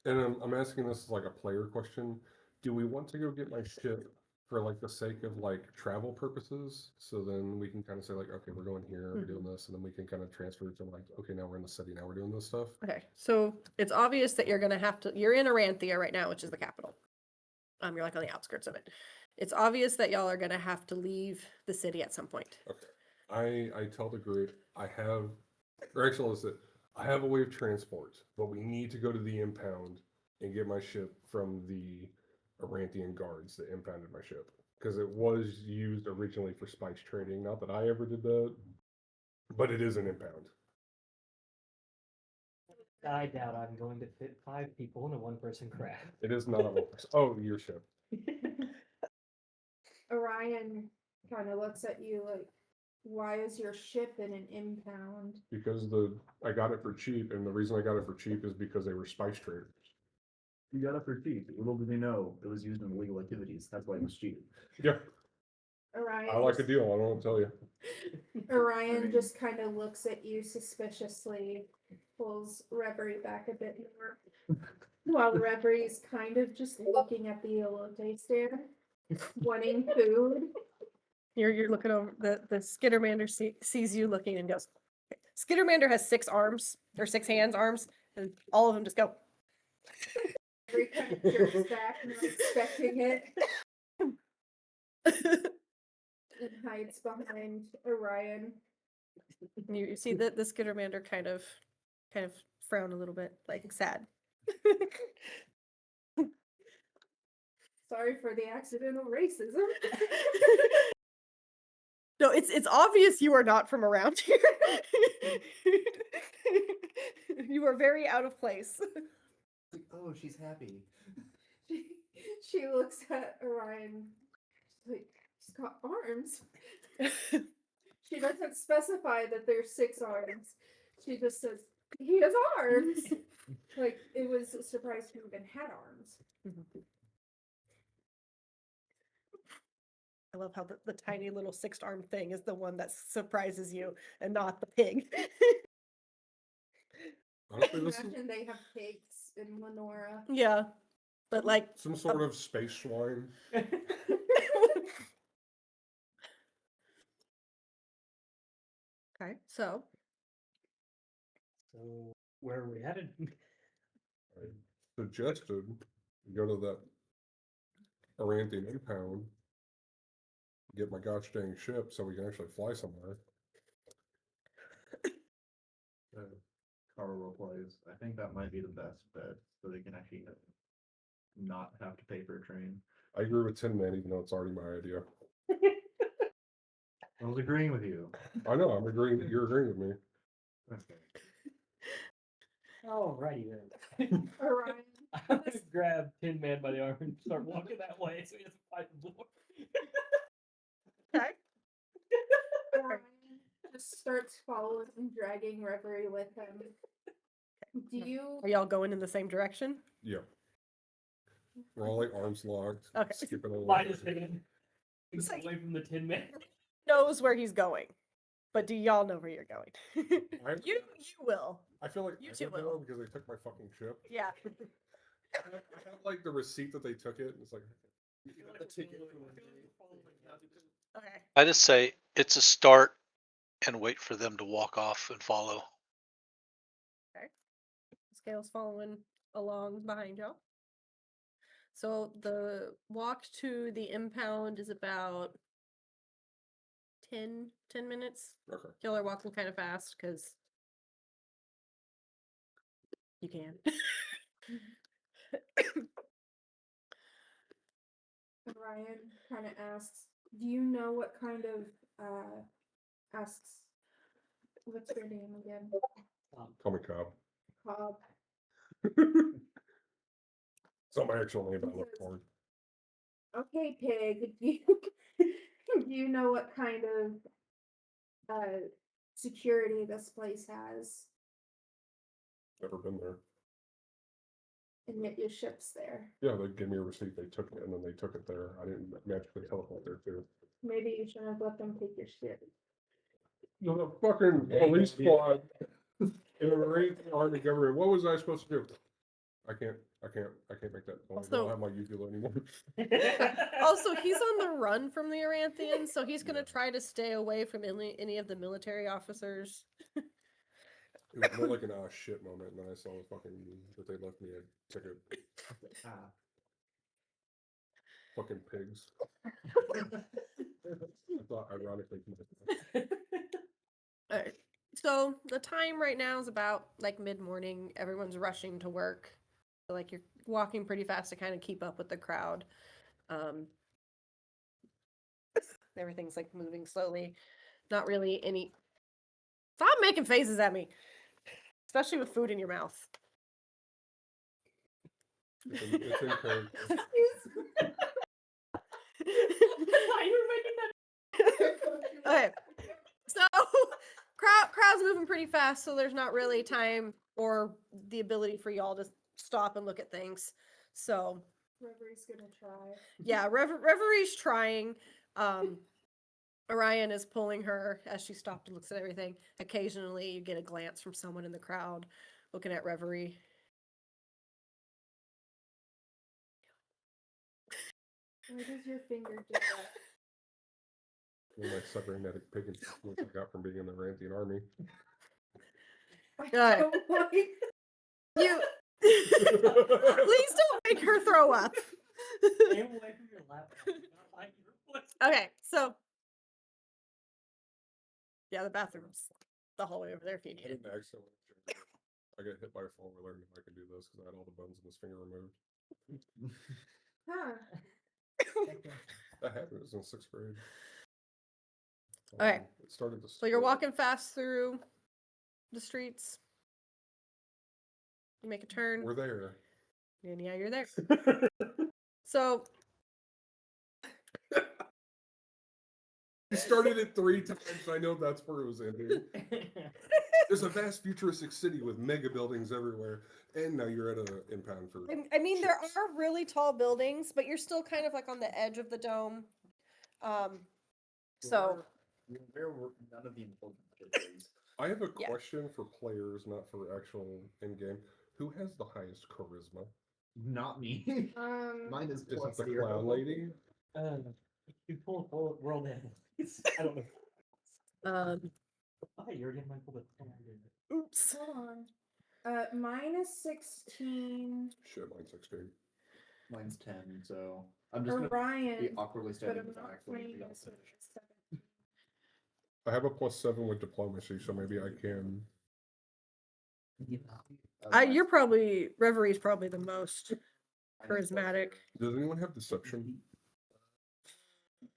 Speaker 3: and I'm asking this as like a player question, do we want to go get my ship for like the sake of like travel purposes? So then we can kind of say like, okay, we're going here, we're doing this, and then we can kind of transfer to like, okay, now we're in the city, now we're doing this stuff.
Speaker 2: okay, so it's obvious that you're gonna have to. You're in Aranthia right now, which is the capital. You're like on the outskirts of it. It's obvious that y'all are gonna have to leave the city at some point.
Speaker 3: Okay. I tell the group I have, or actually, listen, I have a way of transport, but we need to go to the impound and get my ship from the Aranthian guards that impounded my ship. Because it was used originally for spice trading. Not that I ever did that, but it is an impound.
Speaker 5: I doubt I'm going to fit 5 people in a 1-person craft.
Speaker 3: It is not a oh, your ship.
Speaker 1: Orion kind of looks at you like, why is your ship in an impound?
Speaker 3: Because I got it for cheap, and the reason I got it for cheap is because they were spice traders.
Speaker 4: You got it for cheap. Little did they know it was used in illegal activities. That's why it was cheap.
Speaker 3: Yeah,
Speaker 1: Orion
Speaker 3: I like a
Speaker 1: just-
Speaker 3: deal. I don't want to tell you.
Speaker 1: Orion just kind of looks at you suspiciously, pulls Reverie back a bit more, while Reverie's kind of just looking at the elote stand, wanting food.
Speaker 2: You're looking over the Skittermander sees you looking and goes. Skittermander has 6 arms or 6 hands, arms, and all of them just go.
Speaker 1: Reverie kind of jerks back, not expecting it, and hides behind Orion.
Speaker 2: You see that the Skittermander kind of frown a little bit, like sad.
Speaker 1: Sorry for the accidental racism.
Speaker 2: No, it's obvious you are not from around here. You are very out of place.
Speaker 4: Oh, she's happy.
Speaker 1: She looks at Orion. She's like, he's got arms. She doesn't specify that there's 6 arms. She just says, he has arms. Like, it was a surprise he even had arms.
Speaker 2: I love how the tiny little 6-armed thing is the one that surprises you and not the pig.
Speaker 3: Honestly, this is
Speaker 1: Imagine they have pigs in Lenora.
Speaker 2: Yeah, but like,
Speaker 3: some sort of space swine.
Speaker 2: okay, so
Speaker 5: So where are we headed?
Speaker 3: I suggested we go to that Aranthian impound, get my gosh dang ship so we can actually fly somewhere.
Speaker 4: Carl replies, I think that might be the best bet so they can actually not have to pay for a train.
Speaker 3: I agree with Tin Man, even though it's already my idea.
Speaker 4: I was agreeing with you.
Speaker 3: I know, I'm agreeing that you're agreeing with me.
Speaker 4: Okay.
Speaker 5: Alrighty then.
Speaker 1: Orion.
Speaker 5: I'm gonna grab Tin Man by the arm and start walking that way so he doesn't fight the door.
Speaker 2: okay.
Speaker 1: Orion just starts following and dragging Reverie with him. Do you
Speaker 2: Are y'all going in the same direction?
Speaker 3: Yeah. We're all like arms locked,
Speaker 2: Okay.
Speaker 3: skipping along.
Speaker 5: Mine is hidden.
Speaker 2: It's like-
Speaker 5: Away from the Tin Man.
Speaker 2: Knows where he's going, but do y'all know where you're going?
Speaker 3: I,
Speaker 2: you will.
Speaker 3: I feel like
Speaker 2: You
Speaker 3: I
Speaker 2: two
Speaker 3: would know
Speaker 2: will.
Speaker 3: because they took my fucking ship.
Speaker 2: Yeah.
Speaker 3: I have like the receipt that they took it, and it's like
Speaker 4: The ticket.
Speaker 2: Okay.
Speaker 6: I just say it's a start and wait for them to walk off and follow.
Speaker 2: Scale's following along behind y'all. So the walk to the impound is about 10 minutes.
Speaker 3: okay.
Speaker 2: Y'all are walking kind of fast because you can.
Speaker 1: Orion kind of asks, do you know what kind of asks what's your name again?
Speaker 3: Call me Cobb.
Speaker 1: Cobb.
Speaker 3: It's not my actual name, but I look for it.
Speaker 1: Okay, pig. Do you know what kind of security this place has?
Speaker 3: Never been there.
Speaker 1: And yet your ship's there.
Speaker 3: Yeah, they gave me a receipt. They took it, and then they took it there. I didn't magically teleport there too.
Speaker 1: Maybe you should have let them take your ship.
Speaker 3: The fucking police squad in a Aranth Army government. What was I supposed to do? I can't make that point. I
Speaker 2: Also-
Speaker 3: don't have my uvula anymore.
Speaker 2: Also, he's on the run from the Aranthians, so he's gonna try to stay away from any of the military officers.
Speaker 3: It was more like an shit moment, and then I saw the fucking that they left me a ticket.
Speaker 4: Ah.
Speaker 3: Fucking pigs. I thought ironically.
Speaker 2: Alright. So the time right now is about like mid-morning. Everyone's rushing to work. So, like you're walking pretty fast to kind of keep up with the crowd. Everything's like moving slowly. Not really any. Stop making faces at me, especially with food in your mouth.
Speaker 3: It's in character.
Speaker 2: Okay. So crowd's moving pretty fast, so there's not really time or the ability for y'all to stop and look at things. So
Speaker 1: Reverie's gonna try.
Speaker 2: yeah, Reverie's trying. Orion is pulling her as she stopped and looks at everything. Occasionally you get a glance from someone in the crowd looking at Reverie.
Speaker 1: Why does your finger do that?
Speaker 3: My cybernetic pig which I got from being in the Aranthian army.
Speaker 2: Alright.
Speaker 1: Don't like-
Speaker 2: You please don't make her throw up.
Speaker 5: Stay away from your laptop. I do not like your voice.
Speaker 2: Okay, so yeah, the bathroom's the hallway over there if you need
Speaker 3: I
Speaker 2: it.
Speaker 3: didn't accidentally change it. I got hit by a four-wheeler and I can do this because I had all the bones in this finger removed.
Speaker 1: Huh.
Speaker 3: That happened. It was in 6th grade.
Speaker 2: Okay.
Speaker 3: It started to.
Speaker 2: So you're
Speaker 3: spread.
Speaker 2: walking fast through the streets. You make a turn.
Speaker 3: We're there.
Speaker 2: And yeah, you're there. So
Speaker 3: You started it 3 times. I know that's where it was ending. There's a vast futuristic city with mega buildings everywhere, and now you're at an impound for.
Speaker 2: I mean, there
Speaker 3: chips.
Speaker 2: are really tall buildings, but you're still kind of like on the edge of the dome. So
Speaker 4: Where were none of the important things?
Speaker 3: I have a
Speaker 2: Yeah.
Speaker 3: question for players, not for actual in-game. Who has the highest charisma?
Speaker 4: Not me. Mine is
Speaker 3: Is it
Speaker 4: plus
Speaker 3: the
Speaker 4: 0.
Speaker 3: clown lady?
Speaker 5: You pull a world in. I don't know. Oh, you're getting my pull the
Speaker 2: oops.
Speaker 1: Hold on. Mine is 16.
Speaker 3: Shit, mine's 16.
Speaker 4: Mine's 10, so I'm just gonna be
Speaker 1: Orion,
Speaker 4: awkwardly
Speaker 1: but
Speaker 4: standing
Speaker 1: I'm
Speaker 4: in the
Speaker 1: not
Speaker 4: back when
Speaker 1: playing
Speaker 4: we all
Speaker 1: this
Speaker 4: finish.
Speaker 1: with 17.
Speaker 3: I have a +7 with diplomacy, so maybe I can.
Speaker 2: You're probably Reverie's probably the most
Speaker 4: Mine is plus
Speaker 2: charismatic.
Speaker 3: Does anyone have deception?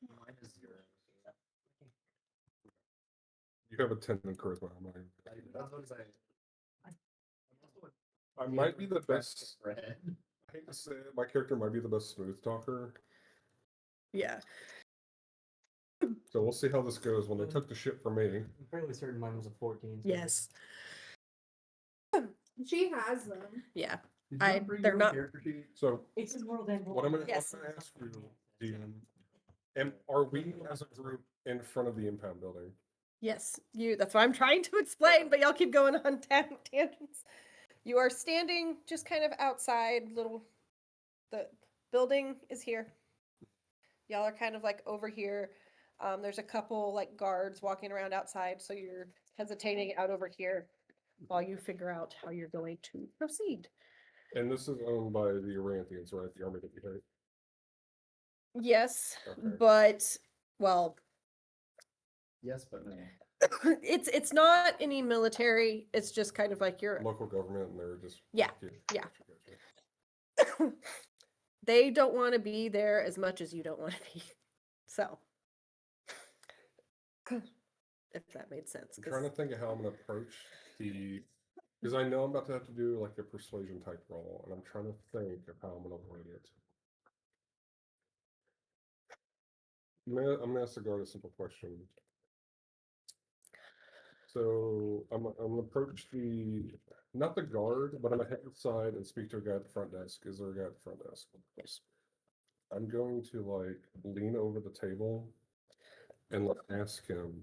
Speaker 4: 0. Mine is 0.
Speaker 3: You have a 10 in charisma.
Speaker 4: That's what
Speaker 3: I might be the best.
Speaker 4: Red.
Speaker 3: I hate to say it, my character might be the best smooth talker.
Speaker 2: Yeah.
Speaker 3: So we'll see how this goes when they took the shit from me.
Speaker 5: I'm fairly certain mine was a 14. so-
Speaker 2: Yes.
Speaker 1: She has them.
Speaker 2: Yeah.
Speaker 4: Did
Speaker 2: I-
Speaker 4: you bring
Speaker 2: they're
Speaker 4: your
Speaker 2: not-
Speaker 4: character sheet?
Speaker 3: So
Speaker 5: It's in World End.
Speaker 3: what I'm gonna,
Speaker 2: Yes.
Speaker 3: I'm gonna ask you, DM, are we as a group in front of the impound building?
Speaker 2: Yes. That's what I'm trying to explain, but y'all keep going on tangents. You are standing just kind of outside the building is here. Y'all are kind of like over here. There's a couple like guards walking around outside, so you're hesitating out over here while you figure out how you're going to proceed.
Speaker 3: And this is owned by the Aranthians, right? The army that you hate.
Speaker 2: Yes,
Speaker 3: Okay.
Speaker 2: but well,
Speaker 4: Yes, but no.
Speaker 2: it's not any military. It's just kind of like your
Speaker 3: Local government, and they're just.
Speaker 2: Yeah, yeah. They don't want to be there as much as you don't want to be. So, if that made sense.
Speaker 3: I'm
Speaker 2: 'cause-
Speaker 3: trying to think of how I'm gonna approach the, because I know I'm about to have to do like a persuasion type roll, and I'm trying to think of how I'm gonna word it. I'm gonna ask the guard a simple question. So I'm gonna approach not the guard, but I'm gonna head inside and speak to a guy at the front desk. Is there a guy at the front desk?
Speaker 2: Yes.
Speaker 3: I'm going to like lean over the table and ask him,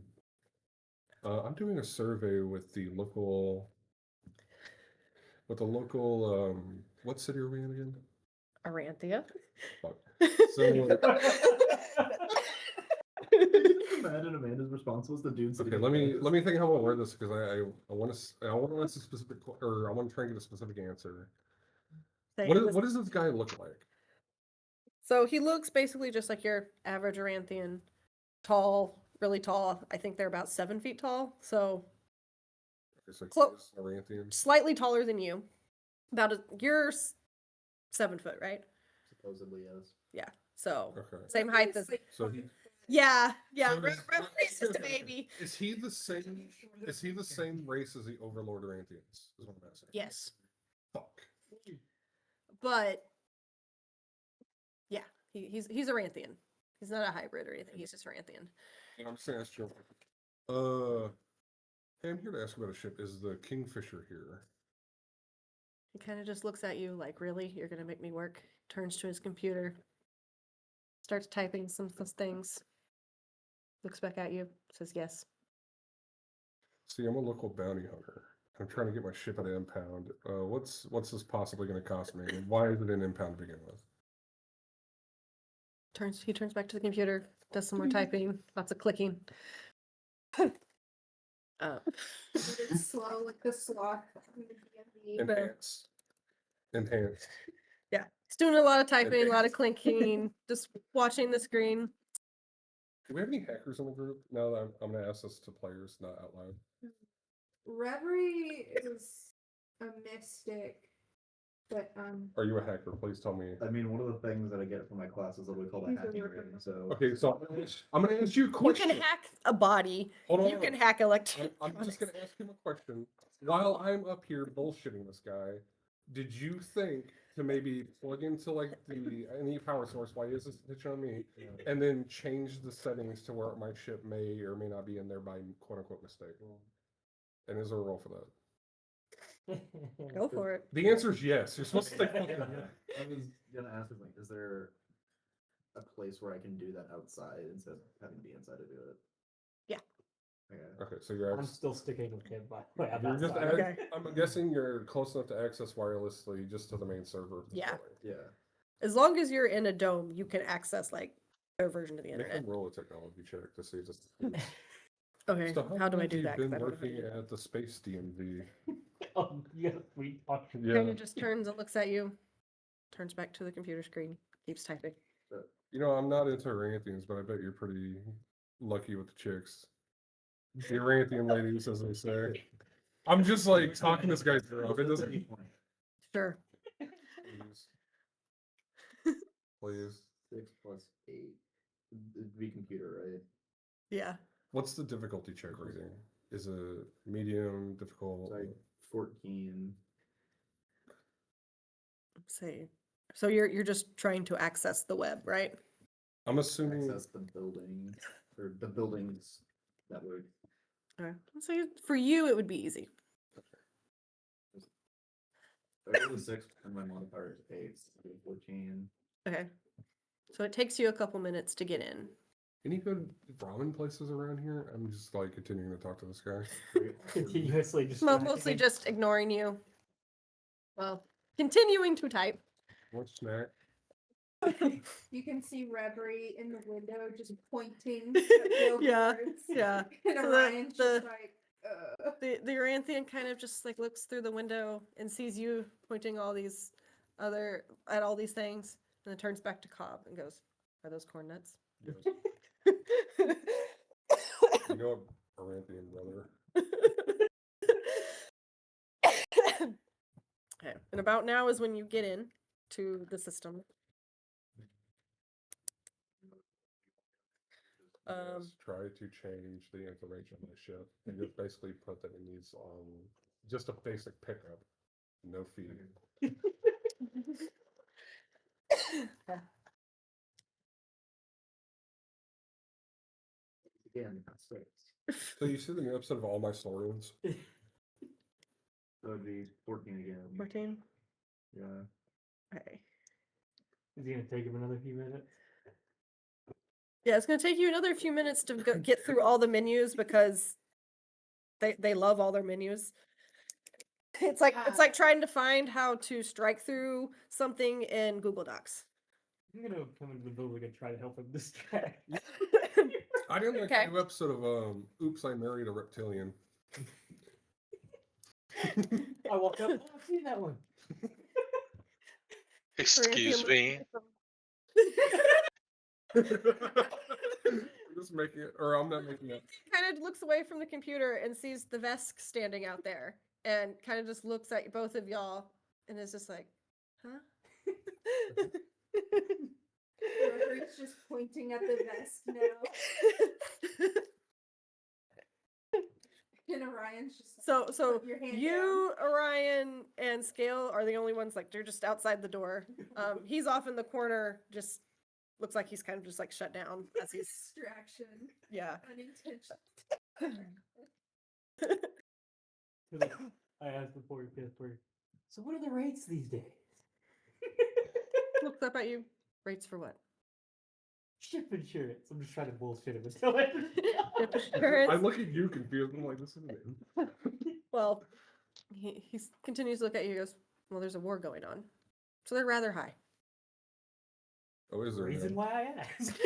Speaker 3: I'm doing a survey with the local. What city are we in again?
Speaker 2: Aranthia.
Speaker 3: Fuck. So
Speaker 4: Imagine Amanda's response was the dude sitting.
Speaker 3: okay,
Speaker 4: in
Speaker 3: let me
Speaker 4: the
Speaker 3: think how I want to word this because I want to ask a specific or I want to try and get a specific answer.
Speaker 2: Say
Speaker 3: What
Speaker 2: it
Speaker 3: is,
Speaker 2: was-
Speaker 3: what does this guy look like?
Speaker 2: So he looks basically just like your average Aranthian. Tall, really tall. I think they're about 7 feet tall. So
Speaker 3: Okay, so
Speaker 2: Clo-
Speaker 3: he's Aranthian.
Speaker 2: slightly taller than you. You're 7 foot, right?
Speaker 4: Supposedly, yes.
Speaker 2: Yeah. So
Speaker 3: Okay.
Speaker 2: same height as.
Speaker 3: So he
Speaker 2: Yeah.
Speaker 3: So
Speaker 2: Reverie's
Speaker 3: is-
Speaker 2: just a baby.
Speaker 3: is he the same? Is he the same race as the Overlord Aranthians? Is what I'm asking.
Speaker 2: Yes.
Speaker 3: Fuck.
Speaker 2: But yeah, he's Aranthian. He's not a hybrid or anything. He's just Aranthian.
Speaker 3: And I'm just gonna ask you. Hey, I'm here to ask about a ship. Is the Kingfisher here?
Speaker 2: He kind of just looks at you like, really? You're going to make me work? Turns to his computer, starts typing some things, looks back at you, says yes.
Speaker 3: See, I'm a local bounty hunter. I'm trying to get my ship at an impound. What's this possibly going to cost me? And why is it an impound to begin with?
Speaker 2: He turns back to the computer, does some more typing, lots of clicking.
Speaker 1: It's slow like the sloth. in the DnD.
Speaker 3: Enhance.
Speaker 2: Yeah, he's doing a lot of typing, a lot of clinking, just watching the screen.
Speaker 3: Do we have any hackers in the group? No, I'm going to ask this to players, not out loud.
Speaker 1: Reverie is a mystic, but
Speaker 3: Are you a hacker? Please tell me.
Speaker 4: I mean, one of the things that I get from my class is what we call the
Speaker 1: He's a
Speaker 4: hacking
Speaker 1: worker.
Speaker 4: rating. So
Speaker 3: Okay, so I'm going to ask you a
Speaker 2: You
Speaker 3: question.
Speaker 2: can hack a body.
Speaker 3: Hold on.
Speaker 2: You can hack electronics.
Speaker 3: I'm just going to ask him a question. While I'm up here bullshitting this guy, did you think to maybe plug into like any power source? Why is this attention on me? And then change the settings to where my ship may or may not be in there by quote unquote mistake. And is there a role for that?
Speaker 2: Go for it.
Speaker 3: The answer is yes. You're supposed to say fucking
Speaker 4: I
Speaker 3: yes.
Speaker 4: was gonna ask, like, is there a place where I can do that outside instead of having to be inside to do it?
Speaker 2: Yeah.
Speaker 4: Okay.
Speaker 3: Okay, so you're
Speaker 5: I'm still sticking with him, by the way. I'm
Speaker 3: you're
Speaker 5: not
Speaker 3: just
Speaker 5: sorry.
Speaker 2: Okay.
Speaker 3: I'm guessing you're close enough to access wirelessly just to the main server. of the
Speaker 2: Yeah.
Speaker 3: building.
Speaker 4: Yeah.
Speaker 2: As long as you're in a dome, you can access like their version of the
Speaker 3: Make
Speaker 2: internet.
Speaker 3: them roll a technology check to see if this.
Speaker 2: Okay,
Speaker 3: So
Speaker 2: how do I
Speaker 3: long
Speaker 2: do
Speaker 3: have
Speaker 2: that?
Speaker 3: you
Speaker 2: 'Cause I
Speaker 3: been
Speaker 2: don't know how to
Speaker 3: working
Speaker 2: do that.
Speaker 3: at the space DMV?
Speaker 5: Oh, you got a sweet talk.
Speaker 3: Yeah.
Speaker 2: Kind of just turns and looks at you, turns back to the computer screen, keeps typing.
Speaker 3: You know, I'm not into Aranthians, but I bet you're pretty lucky with the chicks. The Aranthian ladies, as they say. I'm just like talking this guy through. It doesn't.
Speaker 2: Sure.
Speaker 3: Please. Please.
Speaker 4: 6 plus 8. It'd be computer, right?
Speaker 2: Yeah.
Speaker 3: What's the difficulty check rating? Is it medium, difficult?
Speaker 4: Like 14.
Speaker 2: See. So you're just trying to access the web, right?
Speaker 3: I'm assuming.
Speaker 4: Access the building or the buildings network.
Speaker 2: Okay. So for you, it would be easy.
Speaker 4: I rolled a 6 and my modifier is 8. So 14.
Speaker 2: Okay. So it takes you a couple minutes to get in.
Speaker 3: Any good ramen places around here? I'm just like continuing to talk to this guy.
Speaker 5: Continuously just.
Speaker 2: Mostly just ignoring you. Well, continuing to type.
Speaker 3: What snack?
Speaker 1: You can see Reverie in the window just pointing.
Speaker 2: Yeah, yeah.
Speaker 1: And
Speaker 2: So
Speaker 1: Orion's
Speaker 2: the-
Speaker 1: just like,
Speaker 2: The Aranthian kind of just like looks through the window and sees you pointing all these at all these things, and then turns back to Cobb and goes, "Are those corn nuts?"
Speaker 3: You know, Aranthian brother.
Speaker 2: Okay, and about now is when you get in to the system.
Speaker 3: Yes, try to change the information on the ship and just basically put that it needs just a basic pickup, no fee.
Speaker 4: Again, 6.
Speaker 3: So you see the new episode of All My Stories?
Speaker 4: So it'd be 14 again.
Speaker 2: 14.
Speaker 4: Yeah.
Speaker 2: Okay.
Speaker 5: Is he gonna take him another few minutes?
Speaker 2: Yeah, it's gonna take you another few minutes to get through all the menus because They love all their menus. It's like trying to find how to strike through something in Google Docs.
Speaker 5: I'm gonna come into the building and try to help him distract.
Speaker 3: I didn't like
Speaker 2: Okay.
Speaker 3: the new episode of Oops, I Married a Reptilian.
Speaker 5: I walked up. Oh, I've seen that one.
Speaker 6: Excuse me.
Speaker 3: I'm just making it, or I'm not making it.
Speaker 2: Kind of looks away from the computer and sees the Vesk standing out there and kind of just looks at both of y'all and is just like, huh?
Speaker 1: Reverie's just pointing at the vest now. And Orion's just like,
Speaker 2: So
Speaker 1: put your hand
Speaker 2: you, Orion, and Scale are the only ones, like, they're just outside the door. He's off in the corner, just looks like he's kind of just like shut down
Speaker 1: down.
Speaker 2: as he's,
Speaker 1: Distraction.
Speaker 2: yeah.
Speaker 1: Unintentional.
Speaker 5: I asked before you kissed her. So what are the rates these days?
Speaker 2: Looks up at you. Rates for what?
Speaker 5: Ship insurance. I'm just trying to bullshit him until I
Speaker 2: Ship insurance.
Speaker 3: I look at you confused. I'm like, this isn't it.
Speaker 2: Well, he continues to look at you and goes, well, there's a war going on. So they're rather high.
Speaker 3: Oh, is there?
Speaker 5: Reason
Speaker 3: now?
Speaker 5: why I asked.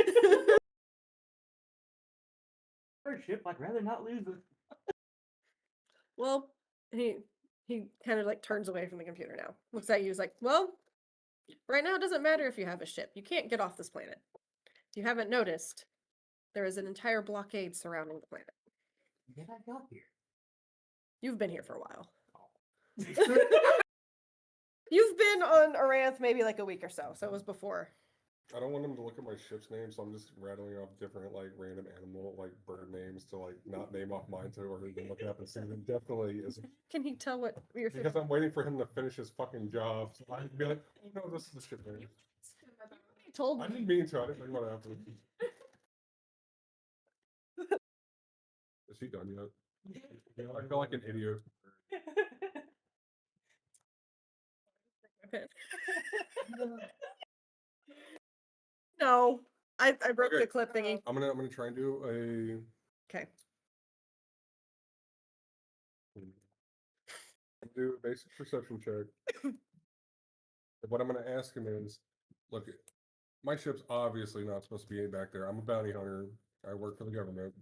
Speaker 5: First ship, I'd rather not lose it.
Speaker 2: Well, he kind of like turns away from the computer now. Looks at you, is like, well, right now it doesn't matter if you have a ship. You can't get off this planet. If you haven't noticed, there is an entire blockade surrounding the planet.
Speaker 5: Then I got here.
Speaker 2: You've been here for a while. You've been on Aranth maybe like a week or so it was before.
Speaker 3: I don't want him to look at my ship's name, so I'm just rattling off different like random animal like bird names to like not name off mine too, or he can look it up and see it definitely is
Speaker 2: Can he tell what your ship?
Speaker 3: because I'm waiting for him to finish his fucking job. So I can be like, oh no, this is the ship name.
Speaker 2: He told
Speaker 3: I
Speaker 2: me.
Speaker 3: didn't mean to. I didn't think about it after. Is he done yet? I feel like an idiot.
Speaker 2: Okay. No, I broke
Speaker 3: Okay.
Speaker 2: the clip thingy.
Speaker 3: I'm gonna try and do
Speaker 2: Okay.
Speaker 3: a basic perception check. And what I'm gonna ask him is, look, my ship's obviously not supposed to be back there. I'm a bounty hunter. I work for the government.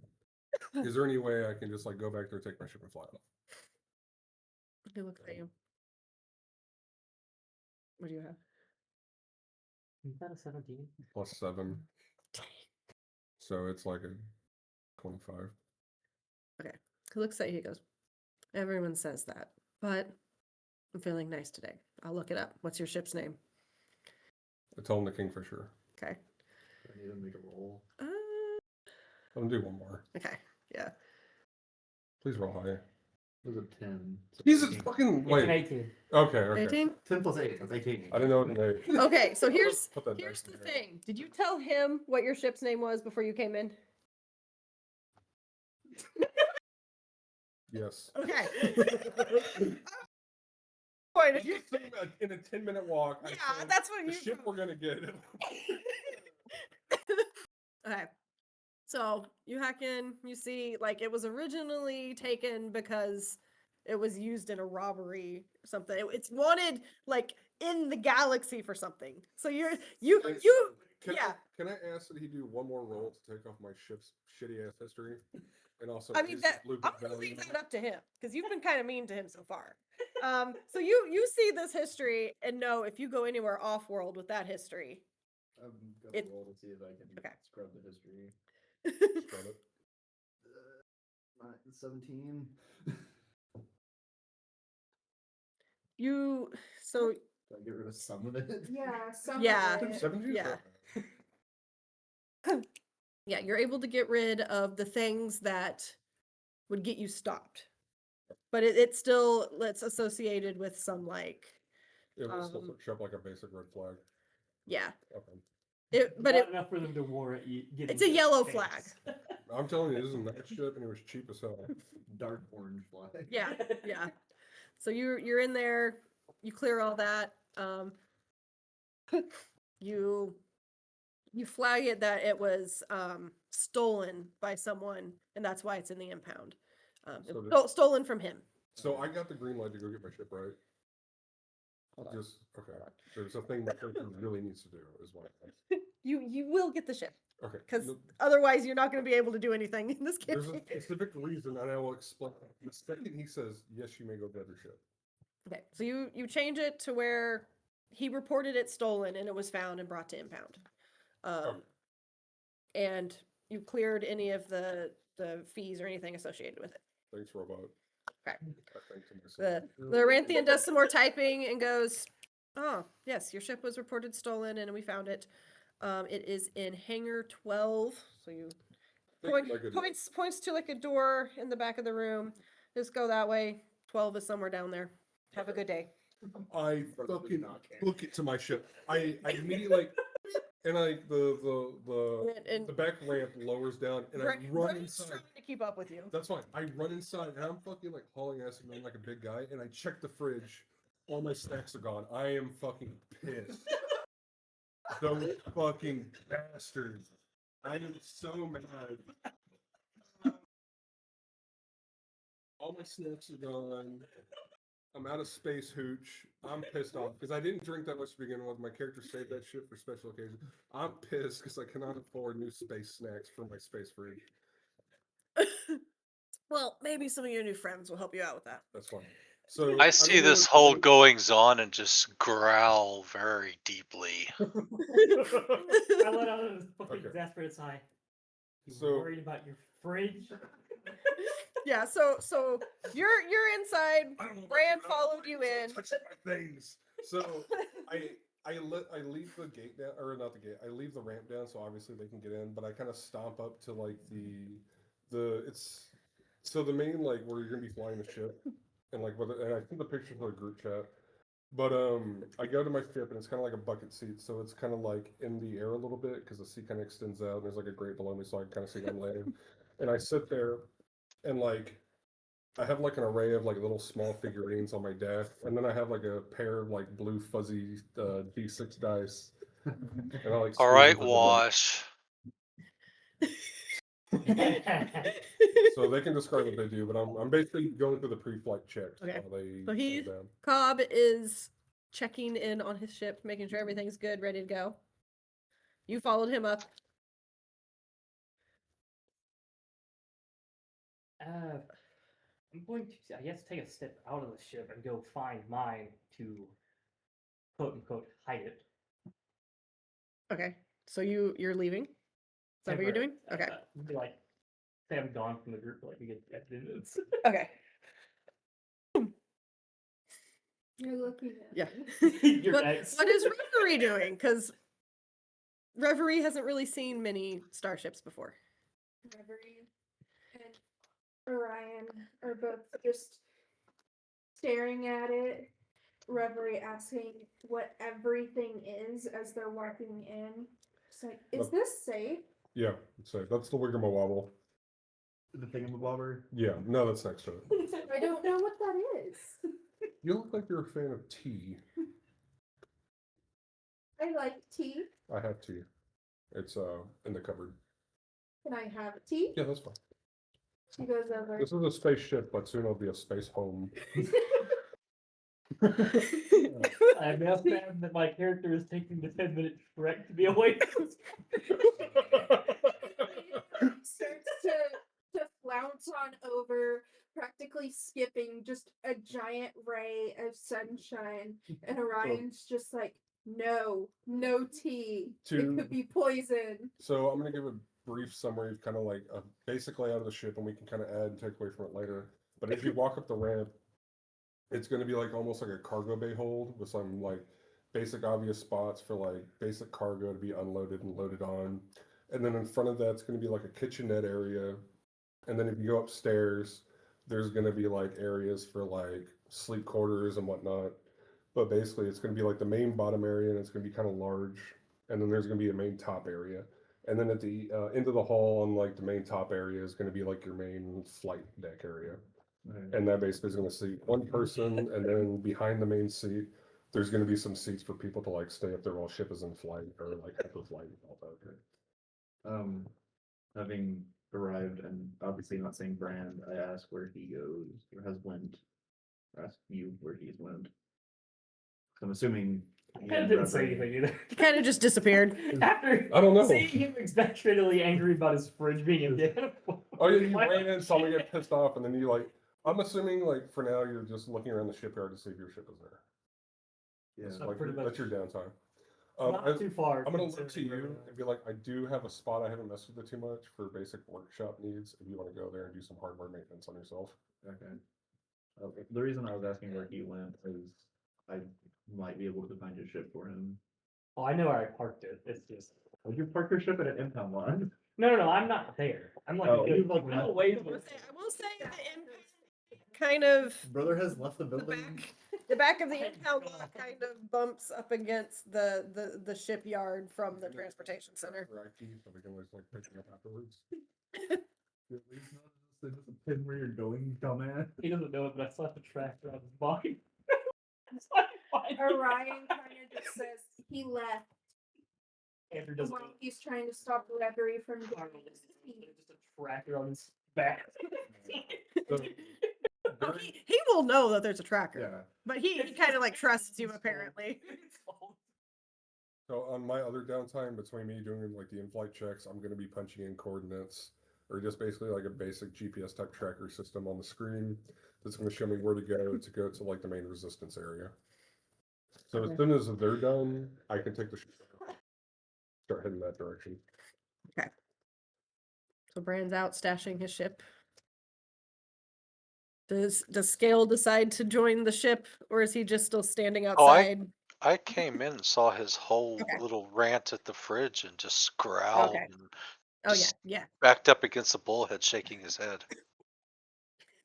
Speaker 3: Is there any way I can just like go back there, take my ship, and fly off?
Speaker 2: He looks at you. What do you have?
Speaker 5: Is that a 17?
Speaker 3: +7. So it's like a 25.
Speaker 2: He looks at you, he goes, everyone says that, but I'm feeling nice today. I'll look it up. What's your ship's name?
Speaker 3: I told him the Kingfisher.
Speaker 2: Okay.
Speaker 4: I need to make a roll.
Speaker 3: I'm gonna do one more.
Speaker 2: Okay. Yeah.
Speaker 3: Please roll high.
Speaker 4: It was a 10. so
Speaker 3: Jesus
Speaker 4: 18.
Speaker 3: fucking
Speaker 5: It's an
Speaker 3: wait.
Speaker 5: 18.
Speaker 3: Okay.
Speaker 2: 18?
Speaker 4: 10 plus 8. That's 18.
Speaker 3: I didn't know what they.
Speaker 2: Okay, so here's
Speaker 3: Put that
Speaker 2: here's
Speaker 3: dice
Speaker 2: the
Speaker 3: in there.
Speaker 2: thing. Did you tell him what your ship's name was before you came in?
Speaker 3: Yes.
Speaker 2: Okay. Point of
Speaker 3: You
Speaker 2: view-
Speaker 3: think that in a 10-minute walk. I
Speaker 2: Yeah,
Speaker 3: said,
Speaker 2: that's what
Speaker 3: the
Speaker 2: you
Speaker 3: ship we're gonna get.
Speaker 2: Okay. So you hack in, you see, like, it was originally taken because it was used in a robbery or something. It's wanted, like, in the galaxy for something. So you
Speaker 3: Can
Speaker 2: yeah.
Speaker 3: Can I ask that he do one more roll to take off my ship's shitty ass history, and also?
Speaker 2: I mean,
Speaker 3: his
Speaker 2: that
Speaker 3: blue
Speaker 2: I'm
Speaker 3: book
Speaker 2: gonna
Speaker 3: value?
Speaker 2: leave that up to him because you've been kind of mean to him so far. So you see this history and know if you go anywhere off world with that history,
Speaker 4: I'm gonna
Speaker 2: It-
Speaker 4: roll to see if I can
Speaker 2: Okay.
Speaker 4: scrub the history.
Speaker 3: Scrub it.
Speaker 4: 17.
Speaker 2: so
Speaker 4: Do I get rid of some of it?
Speaker 1: Yeah, some
Speaker 2: Yeah.
Speaker 1: of it.
Speaker 3: 17?
Speaker 2: Yeah. yeah, you're able to get rid of the things that would get you stopped. But it's still it's associated with some like
Speaker 3: It will still
Speaker 2: Um,
Speaker 3: show up like a basic red flag.
Speaker 2: yeah.
Speaker 3: Okay.
Speaker 2: But
Speaker 5: Not
Speaker 2: it
Speaker 5: enough for them to warrant you.
Speaker 2: it's a yellow flag.
Speaker 3: I'm telling you, this is a nice ship, and it was cheap as hell.
Speaker 4: Dark orange flag.
Speaker 2: Yeah, yeah. So you're in there, you clear all that. You flag it that it was stolen by someone, and that's why it's in the impound.
Speaker 3: So
Speaker 2: It
Speaker 3: the-
Speaker 2: was stolen from him.
Speaker 3: So I got the green light to go get my ship, right?
Speaker 2: Hold on.
Speaker 3: Just okay. There's a thing my character really needs to do is what.
Speaker 2: You will get the ship
Speaker 3: Okay.
Speaker 2: because
Speaker 3: no,
Speaker 2: otherwise you're not going to be able to do anything in this
Speaker 3: there's
Speaker 2: campaign.
Speaker 3: a specific reason, and I will explain. The second he says yes, you may go get your ship.
Speaker 2: Okay, so you change it to where he reported it stolen and it was found and brought to impound.
Speaker 3: Okay.
Speaker 2: And you cleared any of the fees or anything associated with it.
Speaker 3: Thanks, robot.
Speaker 2: Okay.
Speaker 3: I think to myself.
Speaker 2: The Aranthian does some more typing and goes, "Oh, yes, your ship was reported stolen and we found it. It is in hangar 12." So you
Speaker 3: Thank you, my good lord.
Speaker 2: points to like a door in the back of the room. Just go that way. 12 is somewhere down there. Have a good day.
Speaker 3: I
Speaker 4: Brother does
Speaker 3: fucking
Speaker 4: not care.
Speaker 3: book it to my ship. I immediately like, and I the back ramp lowers down, and I run
Speaker 2: Brenn's
Speaker 3: inside.
Speaker 2: trying to keep up with you.
Speaker 3: That's fine. I run inside, and I'm fucking like hauling ass and like a big guy, and I check the fridge. All my snacks are gone. I am fucking pissed. Those fucking bastards. I am so mad. All my snacks are gone. I'm out of space hooch. I'm pissed off because I didn't drink that much to begin with. My character saved that shit for special occasions. I'm pissed because I cannot afford new space snacks for my space fridge.
Speaker 2: Well, maybe some of your new friends will help you out with that.
Speaker 3: That's fine. So
Speaker 6: I
Speaker 3: don't
Speaker 6: see
Speaker 3: know
Speaker 6: this
Speaker 3: what-
Speaker 6: whole goings on and just growl very deeply.
Speaker 5: I let out a fucking
Speaker 3: Okay.
Speaker 5: exasperated sigh. You
Speaker 3: So-
Speaker 5: worried about your fridge?
Speaker 2: Yeah, so you're inside.
Speaker 3: I don't know about
Speaker 2: Brann
Speaker 3: you, but I don't
Speaker 2: followed
Speaker 3: want
Speaker 2: you
Speaker 3: to
Speaker 2: in.
Speaker 3: touch my things. So I leave the gate down, or not the gate. I leave the ramp down, so obviously they can get in. But I kind of stomp up to like the main like where you're gonna be flying the ship, and like and I think the picture for the group chat. But I go to my ship and it's kind of like a bucket seat, so it's kind of like in the air a little bit because the seat kind of extends out and there's like a grate below me, so I can kind of see I'm landing. And I sit there, and like I have like an array of like little small figurines on my desk, and then I have like a pair of like blue fuzzy D6 dice. And I like
Speaker 6: All
Speaker 3: squeeze
Speaker 6: right,
Speaker 3: them for the-
Speaker 6: Wash.
Speaker 3: So they can describe what they do, but I'm basically going through the pre-flight checks
Speaker 2: Okay.
Speaker 3: while they
Speaker 2: So he-
Speaker 3: settle down.
Speaker 2: Cobb is checking in on his ship, making sure everything's good, ready to go. You followed him up.
Speaker 5: I'm going to, I guess, take a step out of the ship and go find mine to, quote unquote, hide it.
Speaker 2: Okay. So you're leaving? Is that what you're doing? Okay.
Speaker 5: Be like, say I'm gone from the group for like a good 10 minutes.
Speaker 2: Okay.
Speaker 1: You're looking at
Speaker 2: Yeah.
Speaker 1: me.
Speaker 5: You're
Speaker 2: What
Speaker 5: next.
Speaker 2: is Reverie doing? Because Reverie hasn't really seen many starships before.
Speaker 1: Reverie and Orion are both just staring at it. Reverie asking what everything is as they're walking in. It's like, is
Speaker 3: Look.
Speaker 1: this safe?
Speaker 3: Yeah, so that's the Wiggamawobble.
Speaker 4: The thingamabobber.
Speaker 3: Yeah, no, that's next to it.
Speaker 1: I don't know what that is.
Speaker 3: You look like you're a fan of tea.
Speaker 1: I like tea.
Speaker 3: I have tea. It's in the cupboard.
Speaker 1: Can I have tea?
Speaker 3: Yeah, that's fine.
Speaker 1: She goes over.
Speaker 3: This is a spaceship, but soon it'll be a space home.
Speaker 5: I must add that my character is taking the 10-minute trek to be away from
Speaker 1: Starts to flounce on over, practically skipping just a giant ray of sunshine. And Orion's just like, no tea. It
Speaker 3: To-
Speaker 1: could be poison.
Speaker 3: So I'm gonna give a brief summary of kind of like a basic layout of the ship, and we can kind of add and take away from it later. But as you walk up the ramp, it's gonna be like almost like a cargo bay hold with some like basic obvious spots for like basic cargo to be unloaded and loaded on. And then in front of that's gonna be like a kitchenette area. And then if you go upstairs, there's gonna be like areas for like sleep quarters and whatnot. But basically it's gonna be like the main bottom area, and it's gonna be kind of large. And then there's gonna be a main top area. And then at the end of the hall on like the main top area is gonna be like your main flight deck area. And that basically is going to seat one person, and then behind the main seat, there's going to be some seats for people to like stay up there while ship is in flight or like at the flight and all that.
Speaker 4: Having arrived, and obviously not saying Brann, I ask where he goes or has went. Or ask you where he's went. So I'm assuming.
Speaker 5: I kind of didn't say anything either.
Speaker 2: He kind of just disappeared.
Speaker 5: After
Speaker 3: I don't know.
Speaker 5: seeing him exaggeratingly angry about his fridge being empty.
Speaker 3: Oh yeah, you ran in, saw me get pissed off, and then you like. I'm assuming like for now you're just looking around the shipyard to see if your ship is there.
Speaker 4: Yeah.
Speaker 3: That's,
Speaker 5: So
Speaker 3: like,
Speaker 5: pretty
Speaker 3: that's
Speaker 5: much-
Speaker 3: your downtime.
Speaker 5: Not too far.
Speaker 3: I'm gonna look to
Speaker 5: considering
Speaker 3: you
Speaker 5: where-
Speaker 3: and be like, I do have a spot I haven't messed with it too much for basic workshop needs. If you want to go there and do some hardware maintenance on yourself.
Speaker 4: Okay. The reason I was asking where he went is I might be able to find a ship for him.
Speaker 5: Oh, I know where I parked it. It's just
Speaker 4: Would you park your ship at an impound line?
Speaker 5: no. I'm not there. I'm like
Speaker 4: Oh,
Speaker 5: a good,
Speaker 4: you've, like,
Speaker 5: I'm
Speaker 4: left-
Speaker 5: away
Speaker 2: I
Speaker 5: from
Speaker 2: will
Speaker 5: it.
Speaker 2: say, the kind of
Speaker 4: Brother has left the
Speaker 2: the
Speaker 4: building.
Speaker 2: the back of the impound lot kind of bumps up against the shipyard from the transportation center.
Speaker 3: For IT, so we can always like pick it up afterwards.
Speaker 4: There's a pin where you're going, dumbass.
Speaker 5: He doesn't know it, but I still have to track around his body. So I can find him.
Speaker 1: Orion kind of just says he left
Speaker 5: Andrew doesn't
Speaker 1: while
Speaker 5: know.
Speaker 1: he's trying to stop Reverie from
Speaker 5: I
Speaker 1: getting
Speaker 5: don't know,
Speaker 1: to
Speaker 5: just
Speaker 1: speak.
Speaker 5: a tracker on his back.
Speaker 3: So,
Speaker 2: Oh,
Speaker 3: during-
Speaker 2: he will know that there's a tracker,
Speaker 4: Yeah.
Speaker 2: but he kind of like trusts you apparently.
Speaker 3: So on my other downtime between me doing like the in-flight checks, I'm gonna be punching in coordinates or just basically like a basic GPS type tracker system on the screen that's gonna show me where to go to like the main resistance area. So
Speaker 2: Okay.
Speaker 3: as soon as they're done, I can take the ship, start heading that direction.
Speaker 2: So Brand's out stashing his ship. Does Scale decide to join the ship, or is he just still standing
Speaker 6: Oh,
Speaker 2: outside?
Speaker 6: I came in and saw his whole
Speaker 2: Okay.
Speaker 6: little rant at the fridge and just growled
Speaker 2: Okay.
Speaker 6: and
Speaker 2: Oh
Speaker 6: just
Speaker 2: yeah,
Speaker 6: backed up against the bullhead, shaking his head.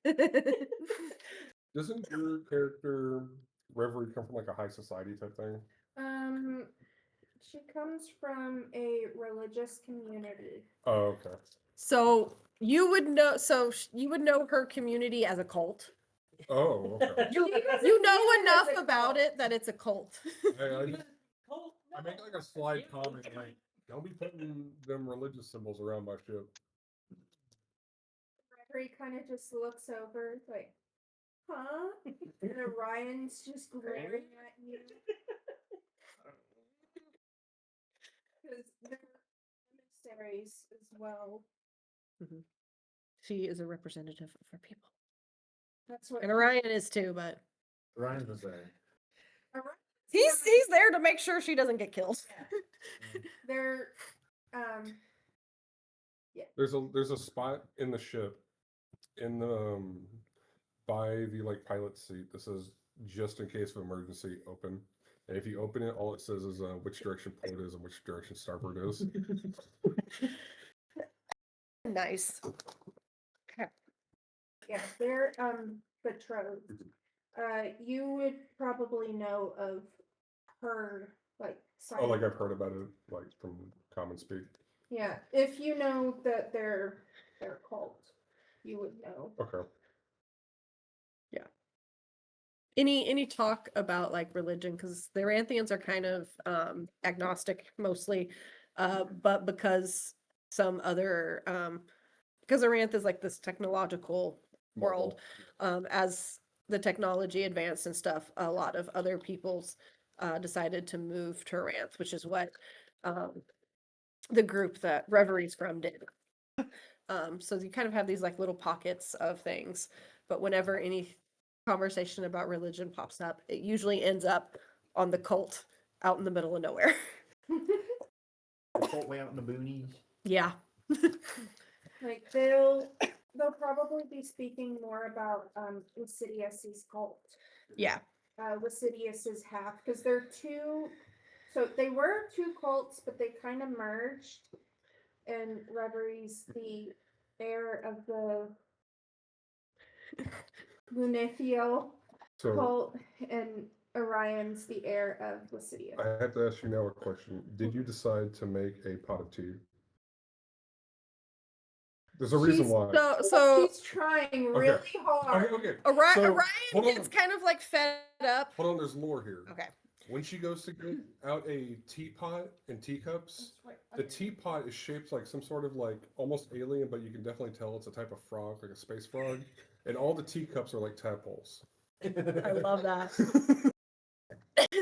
Speaker 2: yeah.
Speaker 3: Doesn't your character Reverie come from like a high society type thing?
Speaker 1: She comes from a religious community.
Speaker 3: Oh, okay.
Speaker 2: So you would know. So you would know her community as a cult.
Speaker 3: Oh, okay.
Speaker 2: You
Speaker 1: She doesn't
Speaker 2: you
Speaker 1: view
Speaker 2: know
Speaker 1: it
Speaker 2: enough
Speaker 1: as a
Speaker 2: about
Speaker 1: cult.
Speaker 2: it that it's a cult.
Speaker 3: I make like a slide comment like, don't be putting them religious symbols around my ship.
Speaker 1: Reverie kind of just looks over, like, huh? And Orion's just glaring at you. Because they're emissaries as well.
Speaker 2: She is a representative of her people,
Speaker 1: That's what
Speaker 2: and Orion is too. But
Speaker 4: Ryan's the same.
Speaker 1: Orion's
Speaker 2: he's there to make sure she doesn't get killed.
Speaker 1: they're
Speaker 3: There's a spot in the ship in the by the like pilot seat that says just in case of emergency open. And if you open it, all it says is which direction port is and which direction starboard is.
Speaker 2: Nice.
Speaker 1: yeah, they're betrothed. You would probably know of her like
Speaker 3: Oh, like
Speaker 1: silent-
Speaker 3: I've heard about it like from common speak.
Speaker 1: Yeah, if you know that they're cult, you would know.
Speaker 3: Okay.
Speaker 2: Any talk about like religion, because the Aranthians are kind of agnostic mostly, but because some other because Aranth is like this technological world, as the technology advanced and stuff, a lot of other peoples decided to move to Aranth, which is what the group that Reverie's from did. So you kind of have these like little pockets of things, but whenever any conversation about religion pops up, it usually ends up on the cult out in the middle of nowhere.
Speaker 4: The cult way out in the boonies.
Speaker 2: Yeah.
Speaker 1: Like they'll probably be speaking more about Insidious's cult.
Speaker 2: Yeah.
Speaker 1: Insidious is half because they're two. So they were two cults, but they kind of merged. And Reverie's the heir of the Lunethio
Speaker 3: So
Speaker 1: cult, and Orion's the heir of Insidious.
Speaker 3: I have to ask you now a question. Did you decide to make a pot of tea? There's a reason
Speaker 1: She's-
Speaker 3: why.
Speaker 2: So
Speaker 1: She's trying really hard.
Speaker 3: Okay.
Speaker 2: Orion
Speaker 3: So,
Speaker 2: Orion
Speaker 3: hold on.
Speaker 2: gets kind of like fed up.
Speaker 3: Hold on, there's lore here.
Speaker 2: Okay.
Speaker 3: When she goes to get out a teapot and teacups, the teapot is shaped like some sort of like almost alien, but you can definitely tell it's a type of frog, like a space frog. And all the teacups are like tadpoles.
Speaker 2: I love that.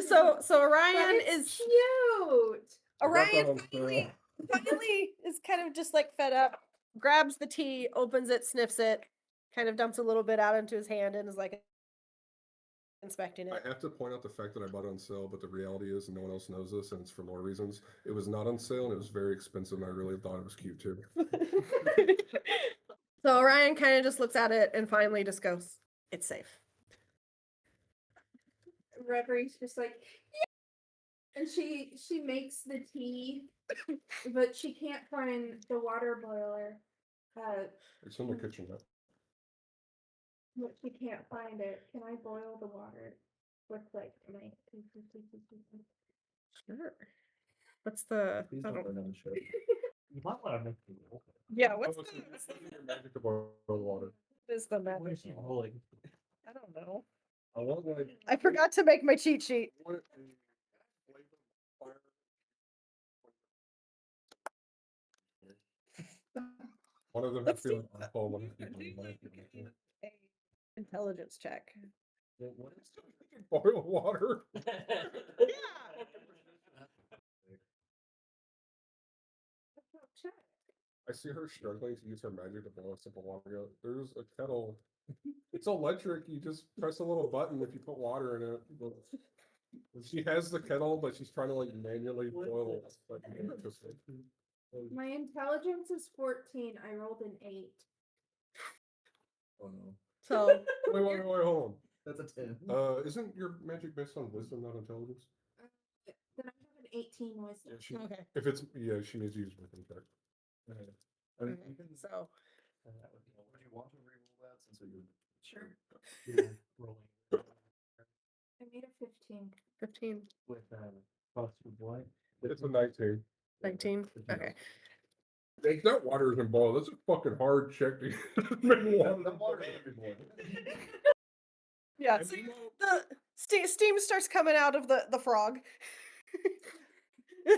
Speaker 2: So Orion is
Speaker 1: cute.
Speaker 3: I got that
Speaker 2: Orion
Speaker 3: on sale.
Speaker 2: finally is kind of just like fed up, grabs the tea, opens it, sniffs it, kind of dumps a little bit out into his hand and is like inspecting
Speaker 3: I
Speaker 2: it.
Speaker 3: have to point out the fact that I bought it on sale, but the reality is, and no one else knows this, and it's for lore reasons, it was not on sale and it was very expensive, and I really thought it was cute too.
Speaker 2: So Orion kind of just looks at it and finally just goes, "It's safe."
Speaker 1: Reverie's just like, yeah. And she makes the tea, but she can't find the water boiler.
Speaker 3: It's in the kitchen now.
Speaker 1: But she can't find it. Can I boil the water with like my?
Speaker 2: Sure. What's the?
Speaker 4: Please
Speaker 2: I
Speaker 4: don't
Speaker 2: don't-
Speaker 4: burn on the ship.
Speaker 5: You might want to make me roll.
Speaker 2: Yeah. What's
Speaker 3: Oh,
Speaker 2: the?
Speaker 3: it's using your magic to boil the water.
Speaker 2: What is the
Speaker 5: What
Speaker 2: magic?
Speaker 5: is she rolling?
Speaker 2: I don't know.
Speaker 3: I want like
Speaker 2: I forgot to make my cheat sheet.
Speaker 3: I want it to flavor fire. One of them has
Speaker 2: Let's
Speaker 3: to be like alcohol, one has to
Speaker 2: Do
Speaker 3: be
Speaker 2: you
Speaker 3: like
Speaker 2: like a intelligence check?
Speaker 3: what is it? Boil water. I see her struggling to use her magic to boil a simple water. There's a kettle. It's electric. You just press a little button if you put water in it. Well, she has the kettle, but she's trying to like manually boil it. Like, interesting.
Speaker 1: My intelligence is 14. I rolled an 8.
Speaker 4: Oh no.
Speaker 2: So
Speaker 3: Wait, hold
Speaker 4: That's a 10.
Speaker 3: on. Isn't your magic based on wisdom, not intelligence?
Speaker 1: Then I have an 18 wisdom.
Speaker 3: Yeah, she,
Speaker 2: okay.
Speaker 3: if it's she needs to use wisdom check.
Speaker 4: I mean,
Speaker 2: Okay,
Speaker 4: you can,
Speaker 2: so
Speaker 5: That would be
Speaker 4: would you want to reroll that since you're
Speaker 1: Sure.
Speaker 5: rolling
Speaker 1: I made a 15.
Speaker 2: 15,
Speaker 5: with plus of what?
Speaker 3: It's a 19.
Speaker 2: 19. Okay.
Speaker 3: That water isn't boiled. That's a fucking hard check to make water.
Speaker 4: That water should be boiled.
Speaker 2: Yeah.
Speaker 3: And
Speaker 2: So
Speaker 3: you know-
Speaker 2: the steam starts coming out of the frog.
Speaker 5: I'm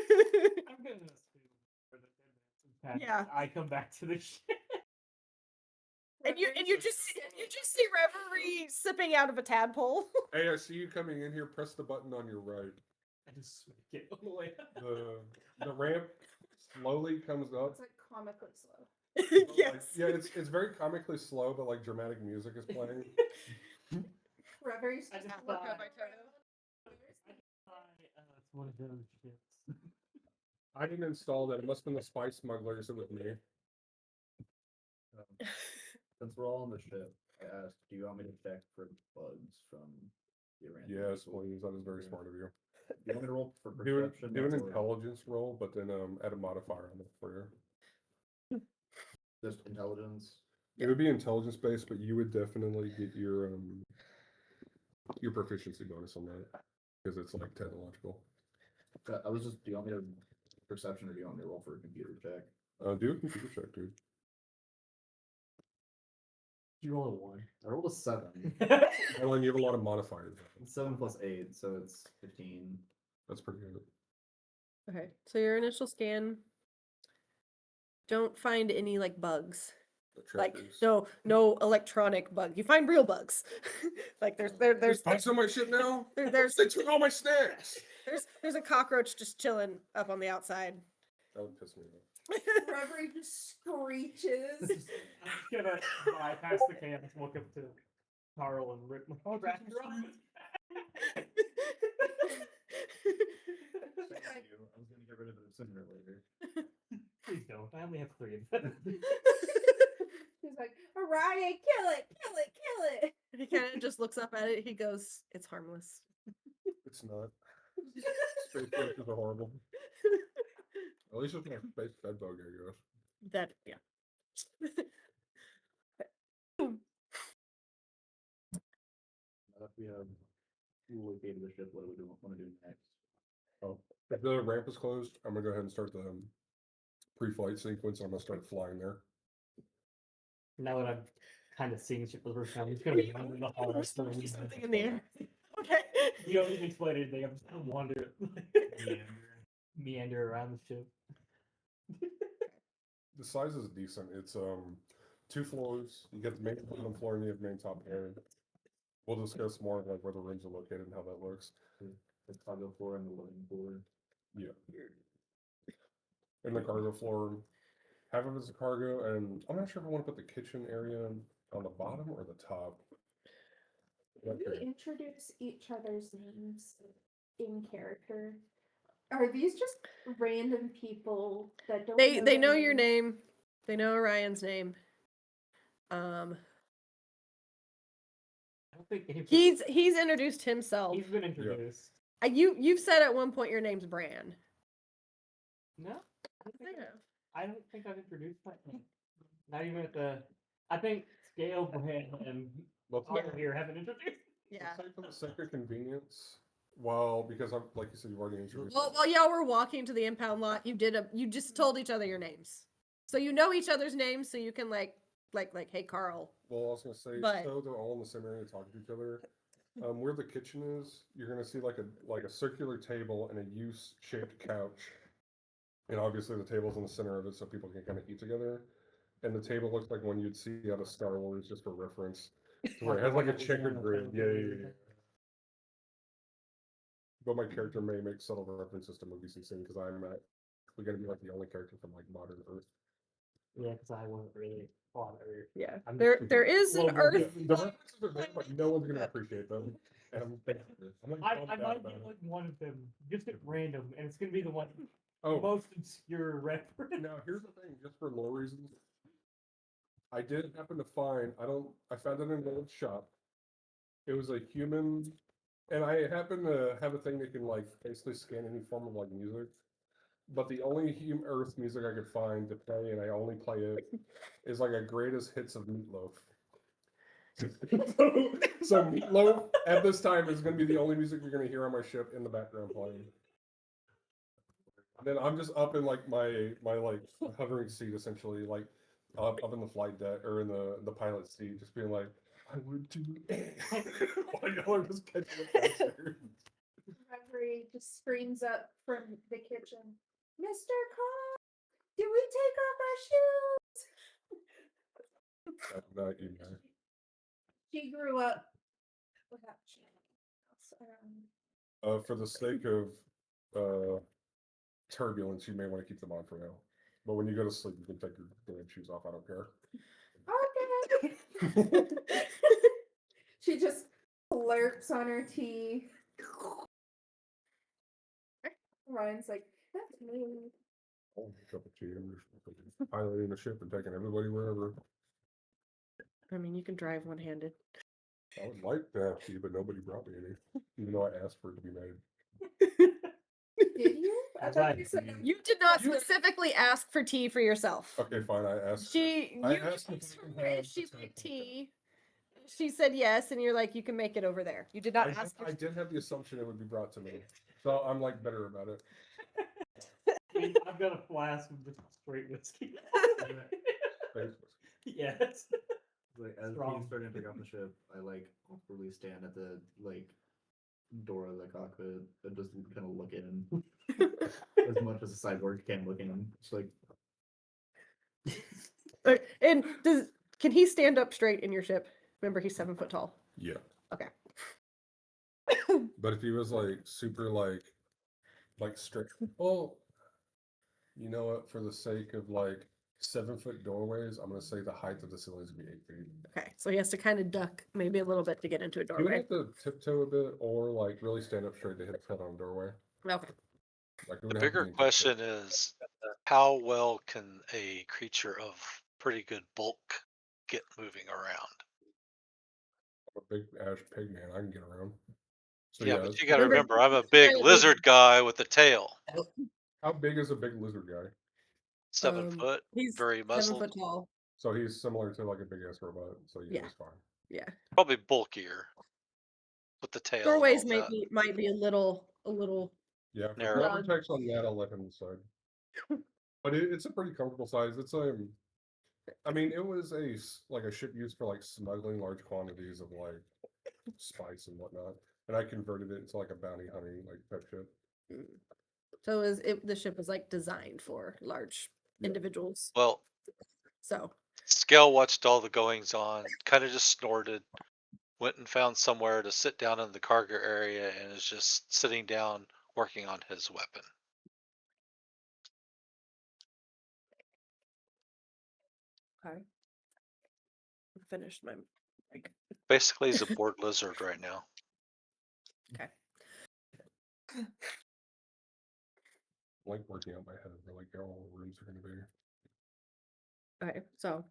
Speaker 5: gonna assume for the 10 minutes
Speaker 2: Yeah.
Speaker 5: I come back to the ship.
Speaker 2: and you just see Reverie sipping out of a tadpole.
Speaker 3: Hey, I see you coming in here. Press the button on your right.
Speaker 5: I just smack it on the way up.
Speaker 3: The ramp slowly comes up.
Speaker 1: It's like comically slow.
Speaker 3: But, like,
Speaker 2: Yes.
Speaker 3: yeah, it's very comically slow, but like dramatic music is playing.
Speaker 1: Reverie's
Speaker 5: I
Speaker 1: just
Speaker 5: just
Speaker 1: look
Speaker 5: thought-
Speaker 1: at my turn.
Speaker 5: It's one of those ships.
Speaker 3: I didn't install that. It must have been the spy smugglers with me.
Speaker 4: Since we're all on the ship, I asked, do you want me to check for bugs from the Aranth?
Speaker 3: Yes,
Speaker 4: people?
Speaker 3: please. That is very
Speaker 4: Yeah.
Speaker 3: smart of you.
Speaker 4: Do you want me to roll for
Speaker 3: Do
Speaker 4: perception?
Speaker 3: an
Speaker 4: or
Speaker 3: intelligence roll, but then add a modifier on it for you.
Speaker 4: Just intelligence.
Speaker 3: It would be intelligence based, but you would definitely get your proficiency bonus on that because it's like technological.
Speaker 4: I was just, do you want me to perception or do you want me to roll for a computer check?
Speaker 3: Do a computer check, dude.
Speaker 5: You roll a 1.
Speaker 4: I rolled a 7.
Speaker 3: Ellen, you have a lot of modifiers.
Speaker 4: 7 plus 8, so it's 15.
Speaker 3: That's pretty good.
Speaker 2: Okay. So your initial scan. Don't find any like bugs.
Speaker 3: The
Speaker 2: Like
Speaker 3: trackers.
Speaker 2: no electronic bug. You find real bugs. Like there's
Speaker 3: Spikes on my shit now.
Speaker 2: there's
Speaker 3: They took all my snacks.
Speaker 2: there's a cockroach just chilling up on the outside.
Speaker 3: That would piss me off.
Speaker 1: Reverie just screeches.
Speaker 5: I'm just gonna bypass the camp and walk up to Carl and rip my cracker off.
Speaker 4: Thank you. I was gonna get rid of it sooner or later.
Speaker 5: Please don't. I only have 3 of them.
Speaker 1: He's like, Orion, kill it, kill it, kill it.
Speaker 2: He kind of just looks up at it. He goes, "It's harmless."
Speaker 3: It's not. Space roaches are horrible. At least it's not a space bed bug, I guess.
Speaker 2: That yeah.
Speaker 4: Now that we have located the ship, what do we want to do next?
Speaker 3: Oh, if the ramp is closed, I'm gonna go ahead and start the pre-flight sequence. I'm gonna start flying there.
Speaker 5: Now that I'm kind of seeing ship for the first time, I'm just gonna be running the hall.
Speaker 2: Something in the air. Okay.
Speaker 5: You don't even explain anything. I'm just gonna wander, meander around the ship.
Speaker 3: The size is decent. It's 2 floors. You get the main bottom floor and you have main top floor. We'll discuss more like where the rooms are located and how that looks.
Speaker 4: The cargo floor and the living floor.
Speaker 3: Yeah. And the cargo floor, half of it's a cargo, and I'm not sure if I want to put the kitchen area on the bottom or the top.
Speaker 1: Can we introduce each other's names in character? Are these just random people that don't
Speaker 2: They know
Speaker 1: their
Speaker 2: your
Speaker 1: names?
Speaker 2: name. They know Orion's name.
Speaker 5: I don't think anybody-
Speaker 2: He's introduced himself.
Speaker 5: he's been introduced.
Speaker 2: You've said at one point your name's Brann.
Speaker 5: No, I don't think
Speaker 2: Yeah.
Speaker 5: I don't think I've introduced myself. Not even at the. I think Scale, Brann, and
Speaker 3: Let's
Speaker 5: Tyler here haven't introduced.
Speaker 2: Yeah.
Speaker 3: say for the sake of convenience, well, because I'm like you said, you've already introduced.
Speaker 2: Well, while y'all were walking to the impound lot, you just told each other your names, so you know each other's names, so you can like, hey Carl.
Speaker 3: Well, I was gonna say,
Speaker 2: But-
Speaker 3: so they're all in the same area talking to each other. Where the kitchen is, you're gonna see like a circular table and a U-shaped couch. And obviously the table's in the center of it so people can kind of eat together. And the table looks like one you'd see out of Star Wars, just for reference. To where it has like a checkered grid. Yeah. But my character may make subtle references to movies he's seen because we're gonna be like the only character from like modern Earth.
Speaker 5: Yeah, because I wasn't really on Earth.
Speaker 2: Yeah.
Speaker 5: I'm
Speaker 2: There is an
Speaker 5: Well,
Speaker 2: Earth.
Speaker 3: The references are there, but no one's gonna appreciate them. And I'm like
Speaker 5: I
Speaker 3: bummed out
Speaker 5: might
Speaker 3: about
Speaker 5: get
Speaker 3: it.
Speaker 5: like one of them just at random, and it's gonna be the one
Speaker 3: Oh,
Speaker 5: most obscure reference.
Speaker 3: now here's the thing, just for lore reasons. I did happen to find, I found it in an old shop. It was a human, and I happen to have a thing that can like basically scan any form of like music. But the only Earth music I could find to play, and I only play it, is like a greatest hits of Meatloaf. so Meatloaf at this time is going to be the only music you're going to hear on my ship in the background playing. And then I'm just up in like my like hovering seat essentially, like up in the flight deck or in the pilot seat, just being like, I would do while y'all are just catching up downstairs.
Speaker 1: Reverie just screams up from the kitchen, Mr. Carl, did we take off our shoes?
Speaker 3: Not you, man.
Speaker 1: She grew up without shoes.
Speaker 3: For the sake of turbulence, you may want to keep them on for now. But when you go to sleep, you can take your damn shoes off. I don't care.
Speaker 1: Okay. She just slurps on her tea. Ryan's like, that's me.
Speaker 3: Oh, cup of tea. I'm just piloting the ship and taking everybody wherever.
Speaker 2: I mean, you can drive one-handed.
Speaker 3: I would like to have tea, but nobody brought me any, even though I asked for it to be made.
Speaker 1: Did you? I
Speaker 5: That's
Speaker 1: thought
Speaker 5: right.
Speaker 1: you said
Speaker 2: You did not specifically ask for tea for yourself.
Speaker 3: Okay, fine. I asked.
Speaker 2: You
Speaker 3: I asked if
Speaker 2: asked
Speaker 3: we can
Speaker 2: her
Speaker 3: have
Speaker 2: if she
Speaker 3: potato.
Speaker 2: liked tea. She said yes, and you're like, you can make it over there. You did not ask.
Speaker 3: I did have the assumption it would be brought to me, so I'm like better about it.
Speaker 5: I've got a flask of just straight whiskey.
Speaker 3: Thanks.
Speaker 5: Yes.
Speaker 4: Like as
Speaker 5: Strong.
Speaker 4: he's starting to take off the ship, I like awkwardly stand at the like door of the cockpit and just kind of look in as much as a cyborg can look in. It's like
Speaker 2: And can he stand up straight in your ship? Remember, he's 7 foot tall.
Speaker 3: Yeah.
Speaker 2: Okay.
Speaker 3: But if he was like super like strict, well, you know what? For the sake of like 7-foot doorways, I'm gonna say the height of the ceiling is gonna be 8 feet.
Speaker 2: Okay, so he has to kind of duck maybe a little bit to get into a
Speaker 3: You would
Speaker 2: doorway.
Speaker 3: have to tiptoe a bit, or like really stand up straight to hit his head on a doorway.
Speaker 2: Okay.
Speaker 3: Like it
Speaker 6: The
Speaker 3: would have to
Speaker 6: bigger
Speaker 3: be in tiptoe.
Speaker 6: question is, how well can a creature of pretty good bulk get moving around?
Speaker 3: I'm a big ash pig man. I can get around. So
Speaker 6: Yeah,
Speaker 3: yeah,
Speaker 6: but you gotta
Speaker 2: Remember,
Speaker 6: remember, I'm a big
Speaker 2: giant
Speaker 6: lizard guy with a tail.
Speaker 3: how big is a big lizard guy?
Speaker 6: 7 foot,
Speaker 2: He's
Speaker 6: very
Speaker 2: 7
Speaker 6: muscled,
Speaker 2: foot tall.
Speaker 3: So he's similar to like a big ass robot. So yeah,
Speaker 2: Yeah.
Speaker 3: that's fine.
Speaker 2: Yeah.
Speaker 6: probably bulkier with the tail. and
Speaker 2: Doorways
Speaker 6: all that.
Speaker 2: might be a little.
Speaker 3: Yeah, for
Speaker 6: Narrow.
Speaker 3: whoever checks on that, I'll let him decide. But it's a pretty comfortable size. It's I mean, it was like a ship used for like smuggling large quantities of like spice and whatnot. and I converted it into like a bounty hunting like type ship.
Speaker 2: So the ship was like designed for large individuals.
Speaker 6: Well,
Speaker 2: So
Speaker 6: Scale watched all the goings on, kind of just snorted, went and found somewhere to sit down in the cargo area, and is just sitting down working on his weapon.
Speaker 2: okay. Finished my like
Speaker 6: Basically, he's a bored lizard right now.
Speaker 2: okay.
Speaker 3: I like working out my head where like all the rooms are gonna be.
Speaker 2: Okay, so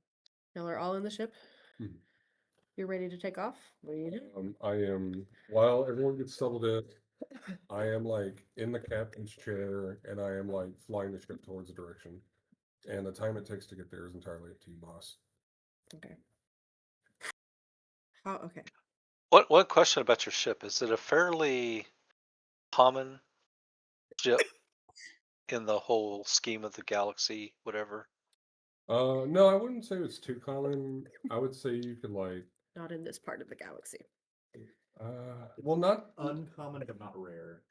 Speaker 2: y'all are all in the ship.
Speaker 3: Mhm.
Speaker 2: You're ready to take off? What do you do?
Speaker 3: I am, while everyone gets settled in, I am like in the captain's chair and I am like flying the ship towards the direction. And the time it takes to get there is entirely up to you, boss.
Speaker 2: Okay. How okay.
Speaker 6: One question about your ship: is it a fairly common ship in the whole scheme of the galaxy? Whatever.
Speaker 3: No, I wouldn't say it's too common. I would say you could like,
Speaker 2: Not in this part of the galaxy.
Speaker 3: well, not
Speaker 4: Uncommon but not rare.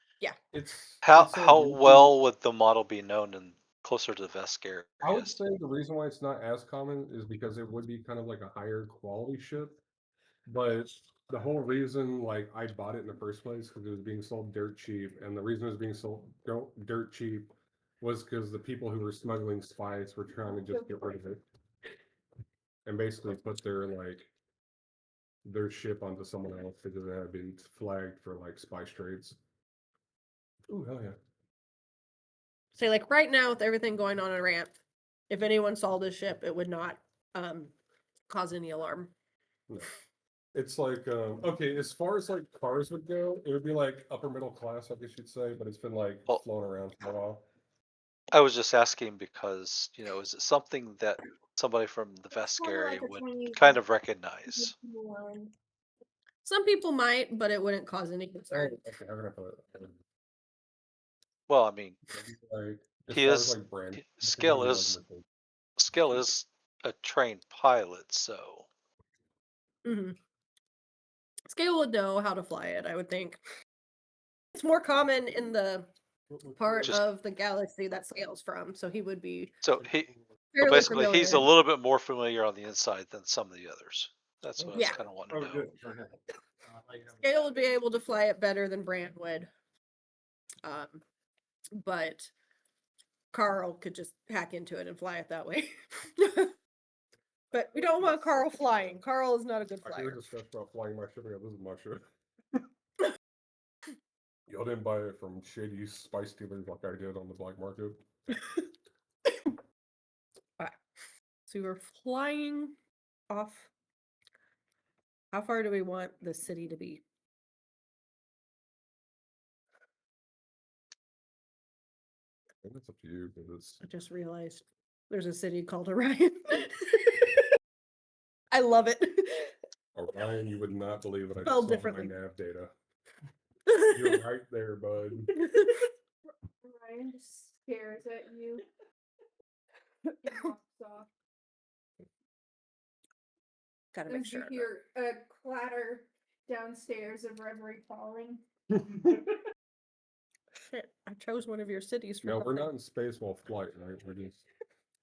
Speaker 3: it's
Speaker 6: How
Speaker 3: it's a
Speaker 6: how
Speaker 3: reason-
Speaker 6: well would the model be known in closer to the Vesk areas?
Speaker 3: I would say the reason why it's not as common is because it would be kind of like a higher quality ship. But the whole reason, like, I bought it in the first place because it was being sold dirt cheap, and the reason it was being sold dirt cheap was because the people who were smuggling spice were trying to just get rid of it and basically put their ship onto someone else because it had been flagged for like spice trades. Ooh, hell yeah!
Speaker 2: So like right now with everything going on in Aranth, if anyone saw this ship, it would not cause any alarm.
Speaker 3: No. It's like okay, as far as like cars would go, it would be like upper middle class, I guess you'd say, but it's been like
Speaker 6: Well-
Speaker 3: flown around for a while.
Speaker 6: I was just asking because, is it something that somebody from the Vesk
Speaker 1: kinda
Speaker 6: area
Speaker 1: like a
Speaker 6: would
Speaker 1: tiny
Speaker 6: kind of recognize?
Speaker 1: one.
Speaker 2: Some people might, but it wouldn't cause any concern.
Speaker 3: Okay, I'm gonna put it.
Speaker 6: Well, I mean,
Speaker 3: Like, as
Speaker 6: He
Speaker 3: far
Speaker 6: is-
Speaker 3: as like brand,
Speaker 6: Skill is a trained pilot, so
Speaker 2: Mm-hmm. Scale would know how to fly it, I would think. It's more common in the part
Speaker 6: Just-
Speaker 2: of the galaxy that Scale's from, so he would be
Speaker 6: so
Speaker 2: fairly
Speaker 6: basically he's a
Speaker 2: familiar.
Speaker 6: little bit more familiar on the inside than some of the others. That's what I was
Speaker 2: Yeah.
Speaker 6: kind of wanting
Speaker 4: Oh,
Speaker 6: to know.
Speaker 4: good. Okay.
Speaker 2: Scale would be able to fly it better than Brann would. But Carl could just hack into it and fly it that way. But we don't want Carl flying. Carl is not a good
Speaker 3: I hear
Speaker 2: flyer.
Speaker 3: discussed about flying my ship. I go, this is my ship. Y'all didn't buy it from shady spice dealers like I did on the black market.
Speaker 2: So we were flying off. How far do we want the city to be?
Speaker 3: I think that's up to you because it's
Speaker 2: I just realized there's a city called Orion. I love it.
Speaker 3: Orion. You would not believe what I
Speaker 2: Spelled
Speaker 3: just saw on my
Speaker 2: differently.
Speaker 3: nav data. You're right there, bud.
Speaker 1: Ryan just stares at you. and walks off.
Speaker 2: Gotta make
Speaker 1: As you
Speaker 2: sure.
Speaker 1: hear a clatter downstairs of Reverie falling.
Speaker 2: Shit, I chose one of your cities for
Speaker 3: No, we're
Speaker 2: nothing.
Speaker 3: not in space while flight, right?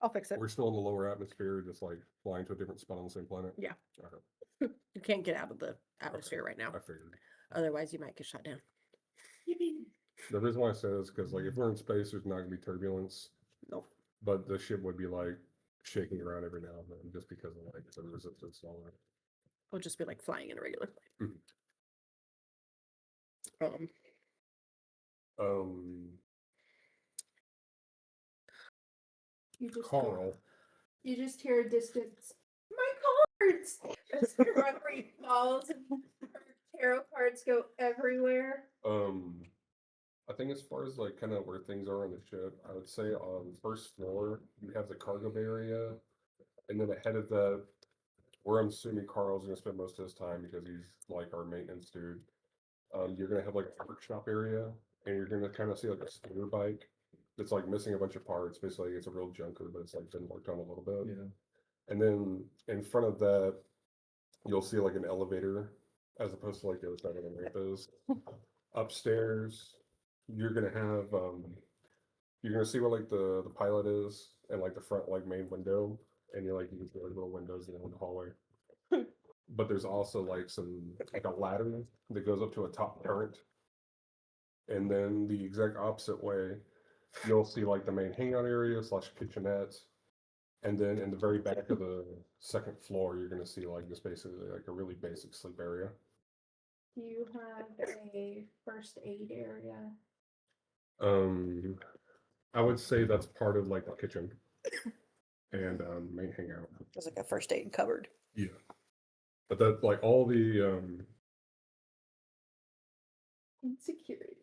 Speaker 2: I'll fix it.
Speaker 3: We're still in the lower atmosphere, just like flying to a different spot on the same planet.
Speaker 2: Yeah.
Speaker 3: Okay,
Speaker 2: You can't get out of the atmosphere right now.
Speaker 3: I figured.
Speaker 2: Otherwise, you might get shut down.
Speaker 3: The reason why I say this is because like if we're in space, there's not gonna be turbulence,
Speaker 2: Nope.
Speaker 3: but the ship would be like shaking around every now and then just because of like the resistance and all that.
Speaker 2: It'll just be like flying in a regular plane.
Speaker 3: Mhm.
Speaker 1: You just
Speaker 3: Carl.
Speaker 1: You just hear a distance. My cards! As Reverie falls and her tarot cards go everywhere.
Speaker 3: I think as far as like kind of where things are on the ship, I would say on the first floor you have the cargo bay area, and then ahead of that, where I'm assuming Carl's gonna spend most of his time because he's like our maintenance dude. You're gonna have like a workshop area, and you're gonna kind of see like a scooter bike that's like missing a bunch of parts. Basically, it's a real junker, but it's like been worked on a little bit.
Speaker 4: Yeah.
Speaker 3: And then in front of that, you'll see like an elevator as opposed to like the other side of the ramp is. Upstairs, you're gonna have you're gonna see where like the pilot is and like the front like main window, and you can see like little windows in the hallway. But there's also like a ladder that goes up to a top turret, and then the exact opposite way, you'll see like the main hangout area / kitchenette, and then in the very back of the second floor, you're gonna see like just basically like a really basic sleep area.
Speaker 1: Do you have a first aid area?
Speaker 3: I would say that's part of like the kitchen and main hangout.
Speaker 7: There's like a first aid cupboard.
Speaker 3: Yeah, but that like all the
Speaker 1: Insecurity.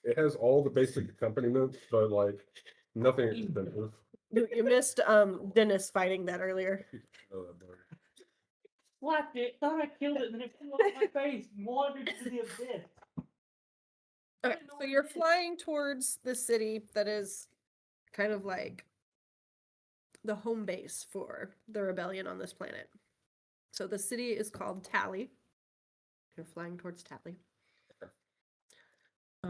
Speaker 3: it has all the basic accompaniments, but like nothing expensive.
Speaker 2: You missed Dennis fighting that earlier.
Speaker 5: Slapped it, thought I killed it, and then it flew off my face, wandered to the abyss.
Speaker 2: Okay, so you're flying towards the city that is kind of like the home base for the rebellion on this planet. So the city is called Tally. You're flying towards Tally. I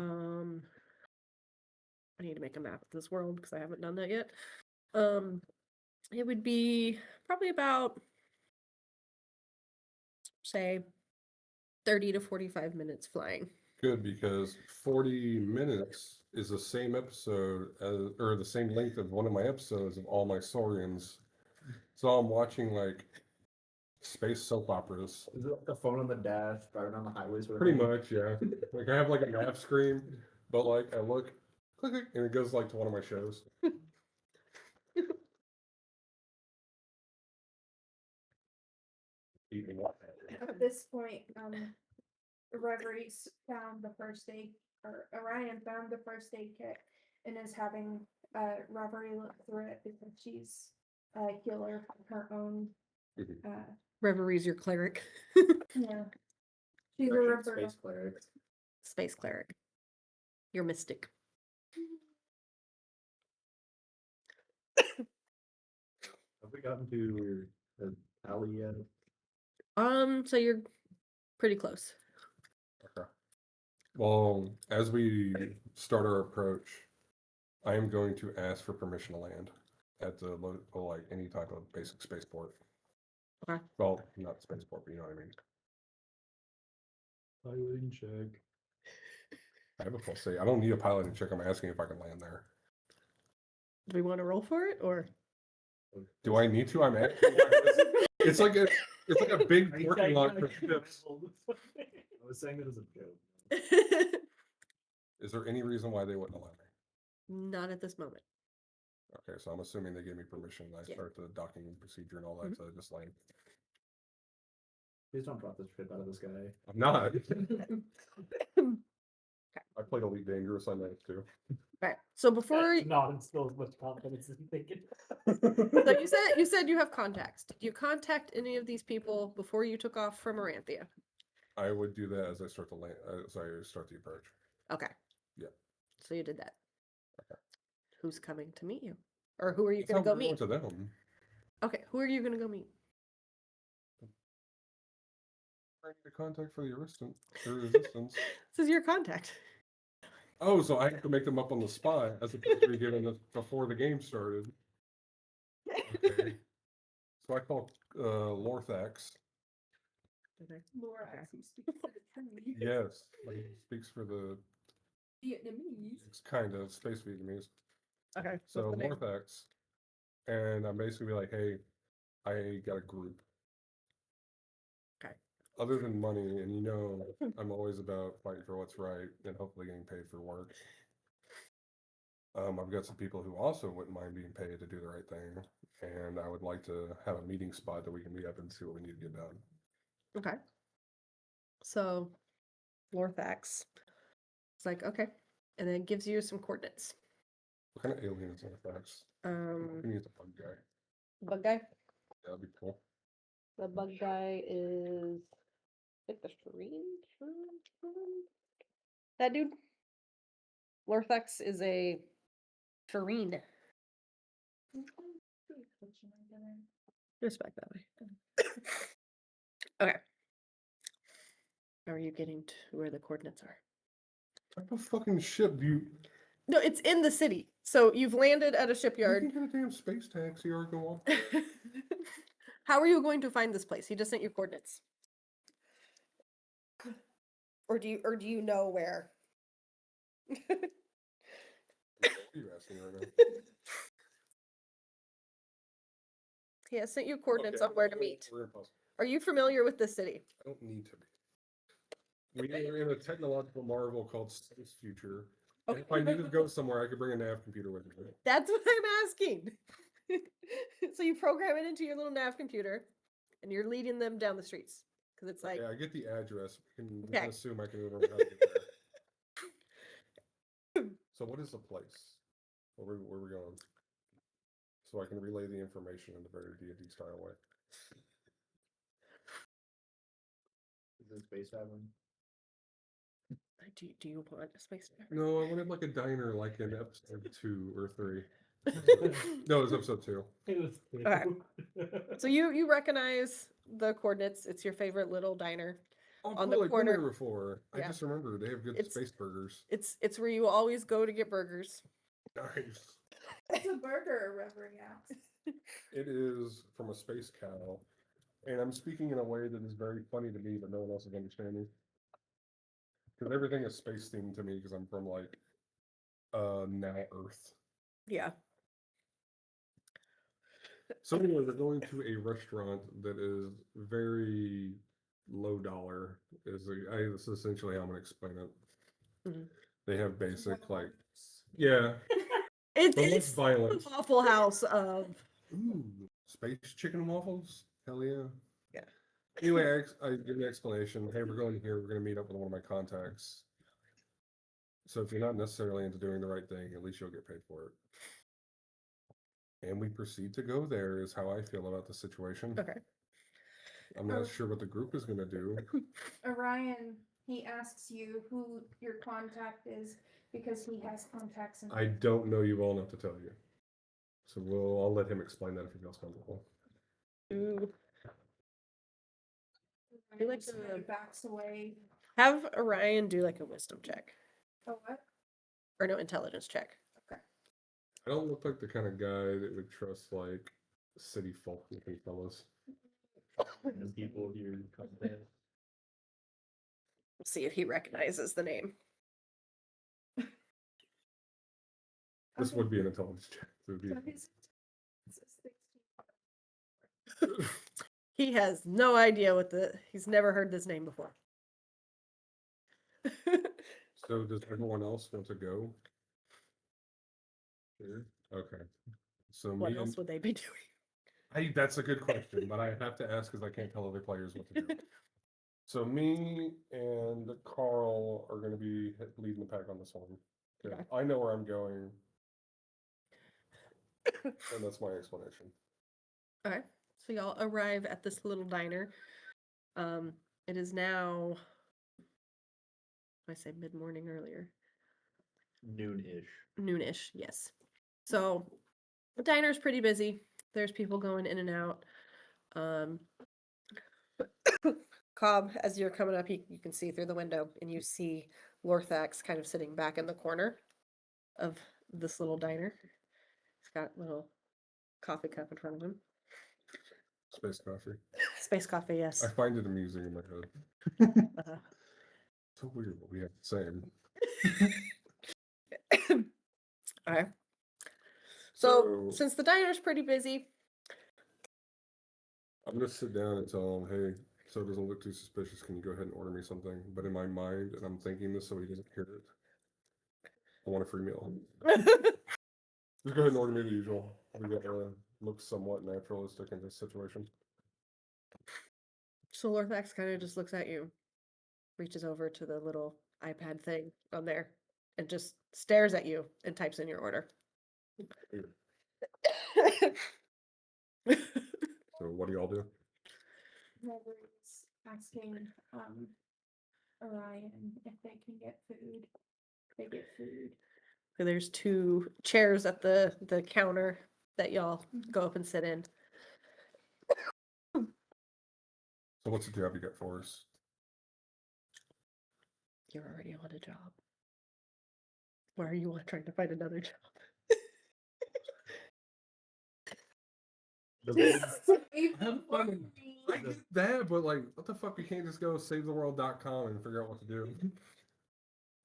Speaker 2: need to make a map of this world because I haven't done that yet. It would be probably about, say, 30 to 45 minutes flying.
Speaker 3: Good, because 40 minutes is the same episode or the same length of one of my episodes of all my Saurians. So I'm watching like space soap operas.
Speaker 4: Is it like a phone on the dash, driving on the highways?
Speaker 3: Pretty much, yeah. Like I have like a nav screen, but like I look, click, click, and it goes like to one of my shows. Eating what?
Speaker 1: At this point, Reverie's found the first aid, or Orion found the first aid kit and is having Reverie look through it because she's a healer of her own.
Speaker 2: Reverie's your cleric.
Speaker 1: Yeah. She's a
Speaker 4: Russian
Speaker 1: Roberta.
Speaker 4: space cleric.
Speaker 2: Space cleric. Your mystic.
Speaker 4: Have we gotten to the alley yet?
Speaker 2: So you're pretty close.
Speaker 3: Okay. Well, as we start our approach, I am going to ask for permission to land at the like any type of basic spaceport.
Speaker 2: Okay.
Speaker 3: Well, not spaceport, but you know what I mean.
Speaker 4: Piloting check.
Speaker 3: I have a full say. I don't need a piloting check. I'm asking if I can land there.
Speaker 2: Do we want to roll for it or?
Speaker 3: Do I need to? I'm asking. It's like a big
Speaker 5: Are you
Speaker 3: parking
Speaker 5: saying
Speaker 3: lot
Speaker 5: that
Speaker 3: for
Speaker 5: I
Speaker 3: ships.
Speaker 4: I was saying that as a joke.
Speaker 3: Is there any reason why they wouldn't allow me?
Speaker 2: Not at this moment.
Speaker 3: Okay, so I'm assuming they gave me permission. I
Speaker 2: Yeah.
Speaker 3: start the docking procedure and all that. So just like
Speaker 4: Please don't drop this shit out of this guy.
Speaker 3: I'm not. I played Elite Dangerous on that too.
Speaker 2: Right. So before
Speaker 5: Not instill as much confidence as you think it
Speaker 2: so you said you have contacts. Did you contact any of these people before you took off from Aranthia?
Speaker 3: I would do that as I start to land, as I start the approach.
Speaker 2: Okay.
Speaker 3: Yeah.
Speaker 2: So you did that.
Speaker 3: Okay.
Speaker 2: Who's coming to meet you? Or who are you
Speaker 3: That's
Speaker 2: going to
Speaker 3: how
Speaker 2: go
Speaker 3: we're going
Speaker 2: meet?
Speaker 3: to them.
Speaker 2: Okay, who are you going to go meet?
Speaker 3: I need a contact for the resistance.
Speaker 2: This is your contact.
Speaker 3: Oh, so I have to make them up on the spot as opposed to be given this before the game started. Okay. So I call Lorthax.
Speaker 1: Laura
Speaker 2: Okay.
Speaker 1: actually speaks to the Trinity.
Speaker 3: Yes, like he speaks for the
Speaker 1: Vietnamese.
Speaker 3: it's kind of space Vietnamese.
Speaker 2: Okay.
Speaker 3: So
Speaker 2: what's the name?
Speaker 3: Lorthax, and I'm basically like, hey, I got a group.
Speaker 2: Okay.
Speaker 3: Other than money, and you know, I'm always about fighting for what's right and hopefully getting paid for work. I've got some people who also wouldn't mind being paid to do the right thing, and I would like to have a meeting spot that we can meet up and see what we need to get done.
Speaker 2: Okay. So Lorthax. It's like, okay. And then it gives you some coordinates.
Speaker 3: What kind of alien is Lorthax? I think he's a bug guy.
Speaker 2: Bug guy?
Speaker 3: That'd be cool.
Speaker 2: The bug guy is like the Shireen? That dude? Lorthax is a Shireen. Just back that way. Okay. How are you getting to where the coordinates are?
Speaker 3: What the fucking ship do you?
Speaker 2: No, it's in the city. So you've landed at a
Speaker 3: You
Speaker 2: shipyard.
Speaker 3: can get a damn space taxi or go off.
Speaker 2: How are you going to find this place? He just sent you coordinates. Or do you know where?
Speaker 3: What are you asking right now?
Speaker 2: He has sent you coordinates
Speaker 3: Okay,
Speaker 2: on where to
Speaker 3: we're-
Speaker 2: meet.
Speaker 3: we're in pause.
Speaker 2: Are you familiar with this city?
Speaker 3: I don't need to be. We are in a technological marvel called Space Future. And if I
Speaker 2: Okay.
Speaker 3: needed to go somewhere, I could bring a nav computer with me.
Speaker 2: That's what I'm asking. So you program it into your little nav computer, and you're leading them down the streets because it's like
Speaker 3: Yeah, I get the address. We
Speaker 2: Okay.
Speaker 3: can assume I can remember how to get there. So what is the place? Where we going? So I can relay the information in a very D&D style way.
Speaker 4: Is it Space Tavern?
Speaker 2: do you want a space tavern?
Speaker 3: No, I wanted like a diner like in episode 2 or 3. No, it was episode 2.
Speaker 5: It was
Speaker 2: Okay. So you recognize the coordinates. It's your favorite little diner.
Speaker 3: Oh,
Speaker 2: On the
Speaker 3: cool, I've been there
Speaker 2: corner.
Speaker 3: before. I
Speaker 2: Yeah.
Speaker 3: just remember they have good
Speaker 2: It's-
Speaker 3: space burgers.
Speaker 2: It's where you always go to get burgers.
Speaker 3: Nice.
Speaker 1: It's a burger, Reverie asks.
Speaker 3: It is from a space cow. And I'm speaking in a way that is very funny to me, but no one else is understanding. Because everything is space themed to me because I'm from like now Earth.
Speaker 2: Yeah.
Speaker 3: So anyway, we're going to a restaurant that is very low dollar. This is essentially how I'm gonna explain it.
Speaker 2: Mhm.
Speaker 3: They have basic like yeah,
Speaker 2: It's
Speaker 3: but less
Speaker 2: it's the
Speaker 3: violence.
Speaker 2: Waffle House of
Speaker 3: Ooh, space chicken waffles? Hell yeah.
Speaker 2: Yeah.
Speaker 3: Anyway, I give an explanation. Hey, we're going here. We're going to meet up with one of my contacts. So if you're not necessarily into doing the right thing, at least you'll get paid for it. And we proceed to go there is how I feel about the situation.
Speaker 2: Okay.
Speaker 3: I'm not sure what the group is going to do.
Speaker 1: Orion, he asks you who your contact is because he has contacts in.
Speaker 3: I don't know you well enough to tell you. So I'll let him explain that if he feels comfortable.
Speaker 2: Ooh.
Speaker 1: Orion
Speaker 2: like
Speaker 1: sort
Speaker 2: the-
Speaker 1: of backs away.
Speaker 2: Have Orion do like a wisdom check.
Speaker 1: Oh, what?
Speaker 2: Or no, intelligence check.
Speaker 3: I don't look like the kind of guy that would trust like city folk looking fellas.
Speaker 5: And people here come there.
Speaker 2: We'll see if he recognizes the name.
Speaker 3: This
Speaker 1: Okay.
Speaker 3: would be an intelligence check. It would be-
Speaker 1: So his- it's a 16.
Speaker 2: He has no idea he's never heard this name before.
Speaker 3: So does everyone else want to go? Sure. Okay. So
Speaker 2: What
Speaker 3: me
Speaker 2: else
Speaker 3: and
Speaker 2: would they be doing?
Speaker 3: that's a good question, but I have to ask because I can't tell other players what to do. So me and Carl are going to be leading the pack on this one. Okay.
Speaker 2: Okay.
Speaker 3: I know where I'm going, and that's my explanation.
Speaker 2: Okay. So y'all arrive at this little diner. It is now, I say mid-morning earlier.
Speaker 4: Noon-ish.
Speaker 2: Noonish, yes. So the diner's pretty busy. There's people going in and out. Cobb, as you're coming up, you can see through the window and you see Lorthax kind of sitting back in the corner of this little diner. He's got a little coffee cup in front of him.
Speaker 3: Space coffee.
Speaker 2: Space coffee, yes.
Speaker 3: I find it amusing in my head.
Speaker 2: Uh,
Speaker 3: So weird what we have to say.
Speaker 2: Okay. So,
Speaker 3: So-
Speaker 2: since the diner's pretty busy,
Speaker 3: I'm gonna sit down and tell him, hey, so it doesn't look too suspicious, can you go ahead and order me something? But in my mind, and I'm thinking this so he doesn't hear it, I want a free meal. Just go ahead and order me the usual. We gotta look somewhat naturalistic in this situation.
Speaker 2: so Lorthax kind of just looks at you, reaches over to the little iPad thing on there, and just stares at you and types in your order.
Speaker 3: So what do y'all do?
Speaker 1: Reverie's asking Orion if they can get food. They get food.
Speaker 2: So there's 2 chairs at the counter that y'all
Speaker 1: Mhm.
Speaker 2: go up and sit in.
Speaker 3: So what's the job you got for us?
Speaker 7: You're already on a job. Why are you trying to find another job?
Speaker 3: Have fun. I get that, but like, what the fuck? We can't just go savetheworld.com and figure out what to do.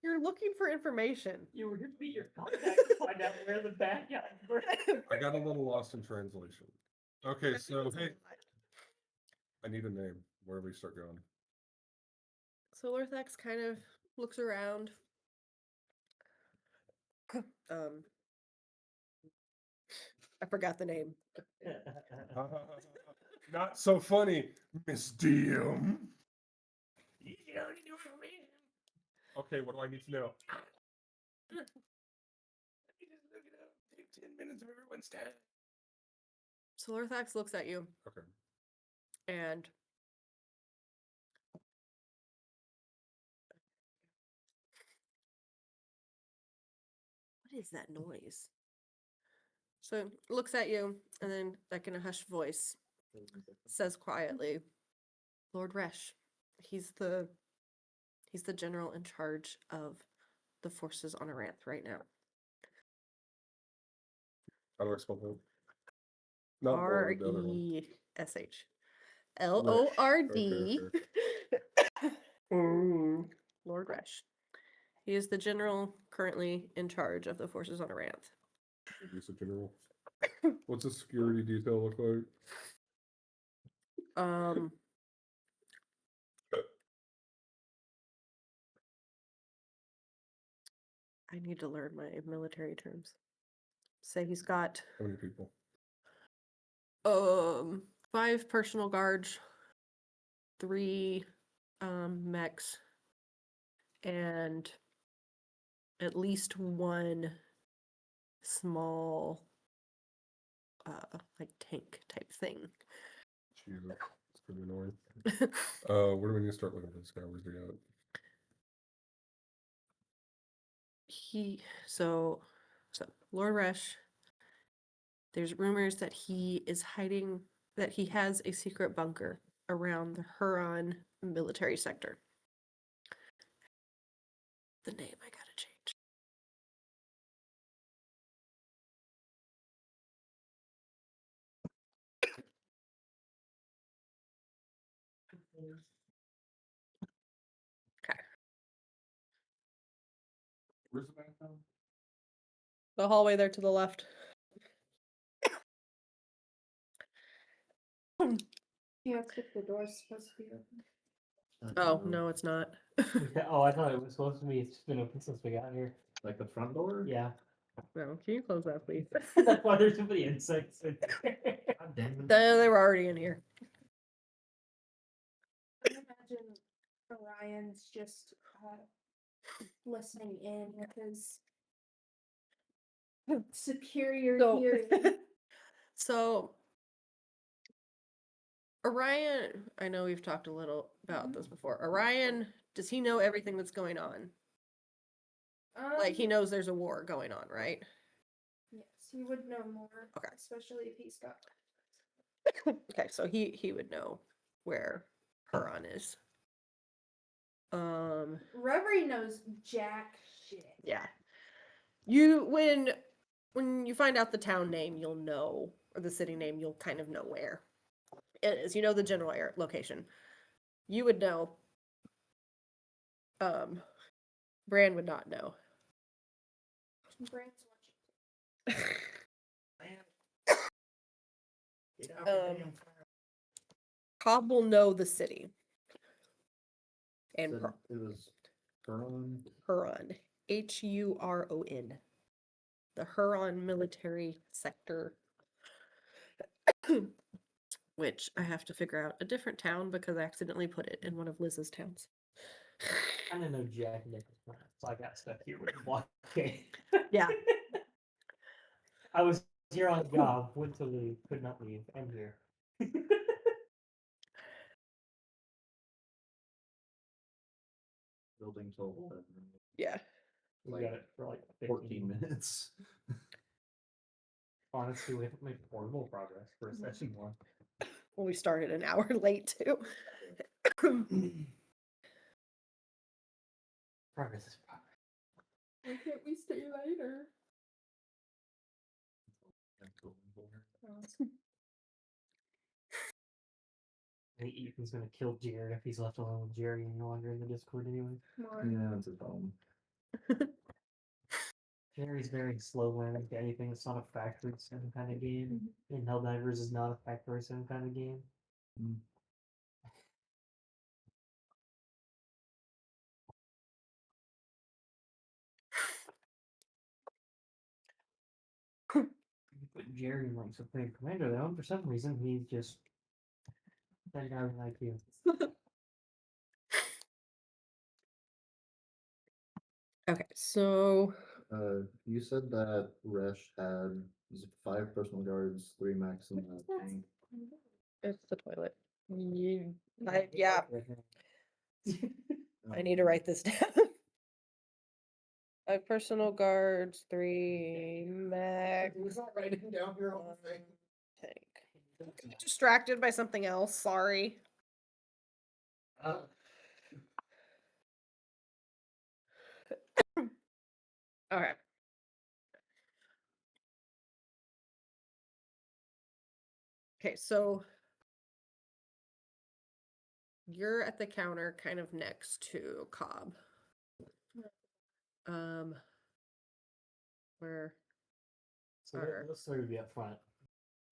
Speaker 7: You're looking for information.
Speaker 5: You were to be your contact to find out where the bad guys were.
Speaker 3: I got a little lost in translation. Okay, so hey, I need a name. Where do we start going?
Speaker 7: So Lorthax kind of looks around. I forgot the name.
Speaker 3: Not so funny, Miss DM. Okay, what do I need to know? Let me just look it up. Take 10 minutes of everyone's time.
Speaker 7: So Lorthax looks at you
Speaker 3: Okay.
Speaker 7: and what is that noise? So looks at you and then, like in a hushed voice, says quietly, Lord Resh, he's the general in charge of the forces on Aranth right now.
Speaker 3: How do I spell that? Not Lord, the other one.
Speaker 7: R-E-S-H. L-O-R-D.
Speaker 3: Okay.
Speaker 7: Lord Resh. He is the general currently in charge of the forces on Aranth.
Speaker 3: Use a general. What's a security detail look like?
Speaker 7: I need to learn my military terms. Say he's got
Speaker 3: How many people?
Speaker 7: 5 personal guards, 3 mechs, and at least 1 small like tank type thing.
Speaker 3: Jesus, it's pretty annoying. Where do we need to start looking for this guy? Where's he at?
Speaker 7: So Lord Resh, there's rumors that he is hiding, that he has a secret bunker around the Huron military sector. The name I gotta change. Okay.
Speaker 3: Where's the map now?
Speaker 7: The hallway there to the left.
Speaker 1: He asked if the door's supposed to be open.
Speaker 7: Oh, no, it's not.
Speaker 5: Oh, I thought it was supposed to be. It's been open since we got here.
Speaker 4: Like the front door?
Speaker 5: Yeah.
Speaker 7: No, can you close that, please?
Speaker 5: That's why there's so many insects in there.
Speaker 4: God damn it.
Speaker 7: They were already in here.
Speaker 1: I imagine Orion's just listening in with his superior
Speaker 7: So,
Speaker 1: hearing.
Speaker 7: so Orion, I know we've talked a little about this before. Orion, does he know everything that's going on? Like he knows there's a war going on, right?
Speaker 1: Yes, he would know more.
Speaker 7: Okay.
Speaker 1: Especially if he's got.
Speaker 7: Okay, so he would know where Huron is.
Speaker 1: Reverie knows jack shit.
Speaker 7: Yeah. You when you find out the town name, you'll know, or the city name, you'll kind of know where it is. You know the general location. You would know. Brann would not know.
Speaker 1: Brand's watching.
Speaker 7: Cobb will know the city. And
Speaker 4: Said it was Huron.
Speaker 7: Huron. Huron. The Huron military sector. Which I have to figure out a different town because I accidentally put it in one of Lizz's towns.
Speaker 5: I didn't know Jack Nicholson, so I got stuck here with the blockade.
Speaker 7: Yeah.
Speaker 5: I was here on the job, went to leave, could not leave. I'm here.
Speaker 4: Building till
Speaker 7: Yeah.
Speaker 5: We got it for like
Speaker 4: 14 minutes.
Speaker 5: Honestly, we haven't made portable progress for session 1.
Speaker 7: We started an hour late too.
Speaker 5: Progress is progress.
Speaker 1: Why can't we stay later?
Speaker 5: I think Ethan's gonna kill Jared if he's left alone with Jerry and no longer in the Discord anyway.
Speaker 1: Come on.
Speaker 4: Yeah, that's his problem.
Speaker 5: Jerry's very slow learning to anything that's not a factory sim kind of game. And Helldivers is not a factory sim kind of game. You put Jerry in like Supreme Commander though, for some reason he's just that guy like you.
Speaker 7: Okay, so
Speaker 4: You said that Resh had was it 5 personal guards, 3 max in the tank.
Speaker 7: it's the toilet. Yeah, I need to write this down. 5 personal guards, 3 max.
Speaker 4: He's not writing down your own thing.
Speaker 7: Tank. Distracted by something else. Sorry. Okay. Okay, so you're at the counter kind of next to Cobb. Where
Speaker 5: So
Speaker 7: Or-
Speaker 5: those 3 would be up front,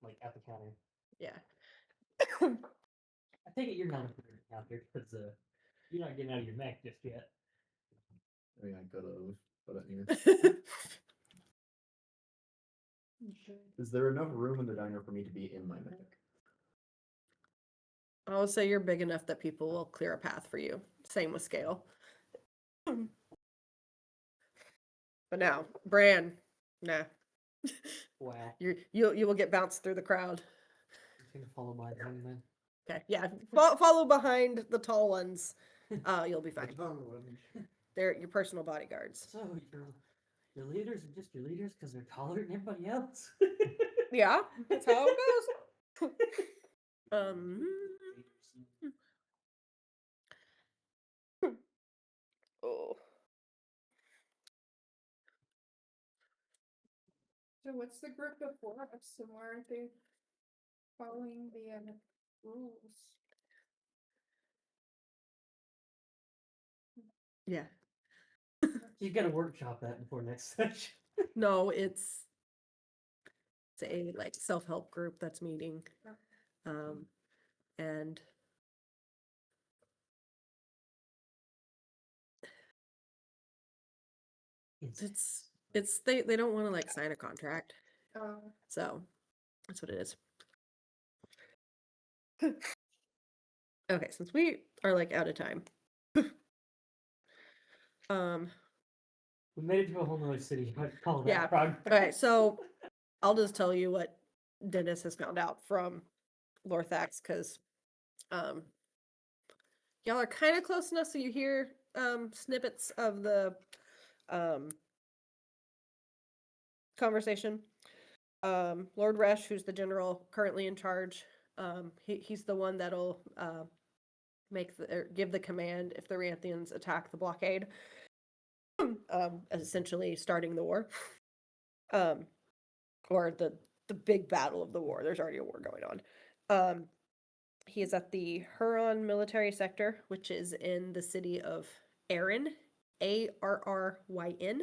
Speaker 5: like at the counter.
Speaker 7: yeah.
Speaker 5: I take it you're not out here because you're not getting out of your mech just yet.
Speaker 4: I mean, I could have put it here. Is there enough room in the diner for me to be in my mech?
Speaker 7: I will say you're big enough that people will clear a path for you. Same with scale. But now, Brann, nah.
Speaker 5: Wow.
Speaker 7: You will get bounced through the crowd.
Speaker 5: I'm gonna follow my him then.
Speaker 7: Okay, yeah. Follow behind the tall ones. You'll be fine. They're your personal bodyguards.
Speaker 5: So your leaders are just your leaders because they're taller than everybody else.
Speaker 7: Yeah, that's how it goes. Oh.
Speaker 1: So what's the group before us, and why aren't they following the rules?
Speaker 7: Yeah.
Speaker 5: You gotta workshop that before next session.
Speaker 7: No, it's a like self-help group that's meeting. And it's they don't want to like sign a contract. So that's what it is. Okay, since we are like out of time.
Speaker 5: We made it to a whole nother city. I'd call that
Speaker 7: Yeah.
Speaker 5: progress.
Speaker 7: Okay, so I'll just tell you what Dennis has found out from Lorthax, because y'all are kind of close enough so you hear snippets of the conversation. Lord Resh, who's the general currently in charge, he's the one that'll give the command if the Ranthians attack the blockade, essentially starting the war, or the big battle of the war. There's already a war going on. He is at the Huron military sector, which is in the city of Arryn, Arryn.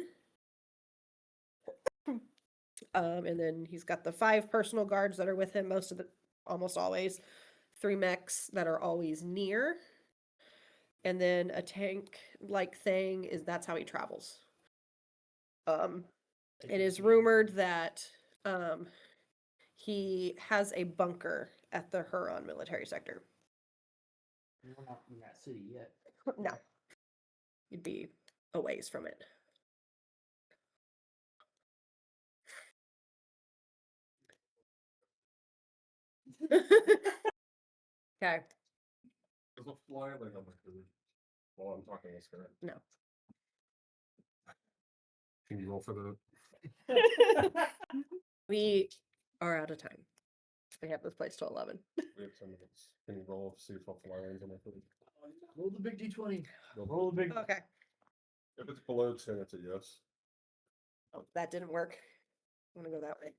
Speaker 7: And then he's got the 5 personal guards that are with him almost always, 3 mechs that are always near, and then a tank-like thing that's how he travels. It is rumored that he has a bunker at the Huron military sector.
Speaker 5: We're not in that city yet.
Speaker 7: No, you'd be a ways from it. Okay.
Speaker 3: Does it fly like on my food while I'm talking to this guy?
Speaker 7: No.
Speaker 3: Can you roll for the?
Speaker 7: We are out of time. We have this place to 11.
Speaker 3: We have 10 minutes. Can you roll see if I'll fly lanes on my foot?
Speaker 4: Roll the big D20.
Speaker 5: Roll the big.
Speaker 7: Okay.
Speaker 3: If it's below 10, it's a yes.
Speaker 7: Oh, that didn't work. I'm gonna go that way.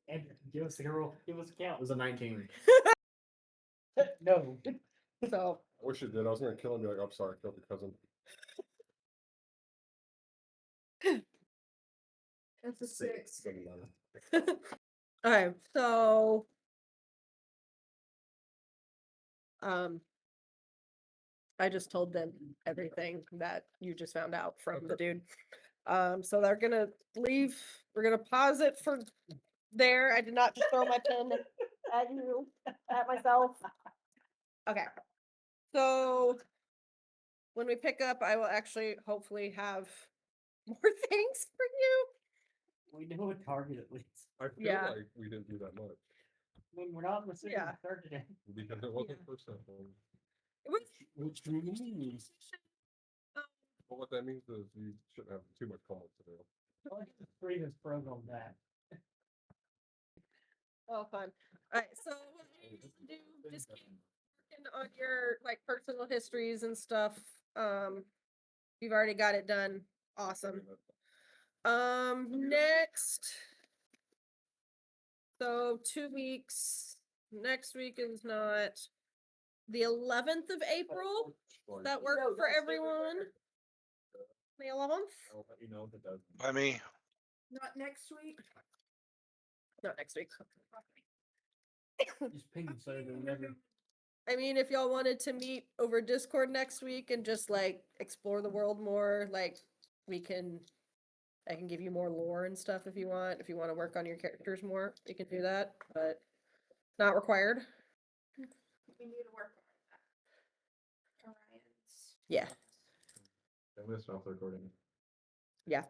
Speaker 5: Andrew, give us a roll. Give us a
Speaker 4: It
Speaker 5: count.
Speaker 4: was a 19.
Speaker 5: No.
Speaker 7: So
Speaker 3: I wish it did. I was going to kill him and be like, I'm sorry, I killed your cousin.
Speaker 1: That's a 6.
Speaker 3: Doesn't matter.
Speaker 7: okay, so I just told them everything that you just found out from the dude. So they're gonna leave. We're gonna pause it for there. I did not just throw my pen at you, at myself. Okay. So when we pick up, I will actually hopefully have more things for you.
Speaker 5: We know a target at least.
Speaker 3: I feel
Speaker 7: Yeah.
Speaker 3: like we didn't do that much
Speaker 5: When we're not in the city
Speaker 7: Yeah.
Speaker 5: third today.
Speaker 3: because it wasn't
Speaker 7: Yeah.
Speaker 3: first sample.
Speaker 7: It was
Speaker 3: Which means, well, what that means is you shouldn't have too much comment to do.
Speaker 5: Well, let's just bring this program back.
Speaker 7: oh fun. All right, so what you need to do, just keep working on your like personal histories and stuff. You've already got it done. Awesome. Next. So 2 weeks. Next week is not the 11th of April.
Speaker 3: Like,
Speaker 7: That work
Speaker 5: No,
Speaker 7: for
Speaker 5: that's
Speaker 7: everyone? The 11th?
Speaker 4: I'll let you know if it does.
Speaker 6: By me.
Speaker 1: Not next week.
Speaker 7: Not next week.
Speaker 5: Just ping so they'll never.
Speaker 7: I mean, if y'all wanted to meet over Discord next week and just like explore the world more, like I can give you more lore and stuff if you want. If you want to work on your characters more, you can do that, but not required.
Speaker 1: We need to work on that. Orion's.
Speaker 7: Yeah.
Speaker 4: I'm gonna stop the recording.
Speaker 7: Yeah.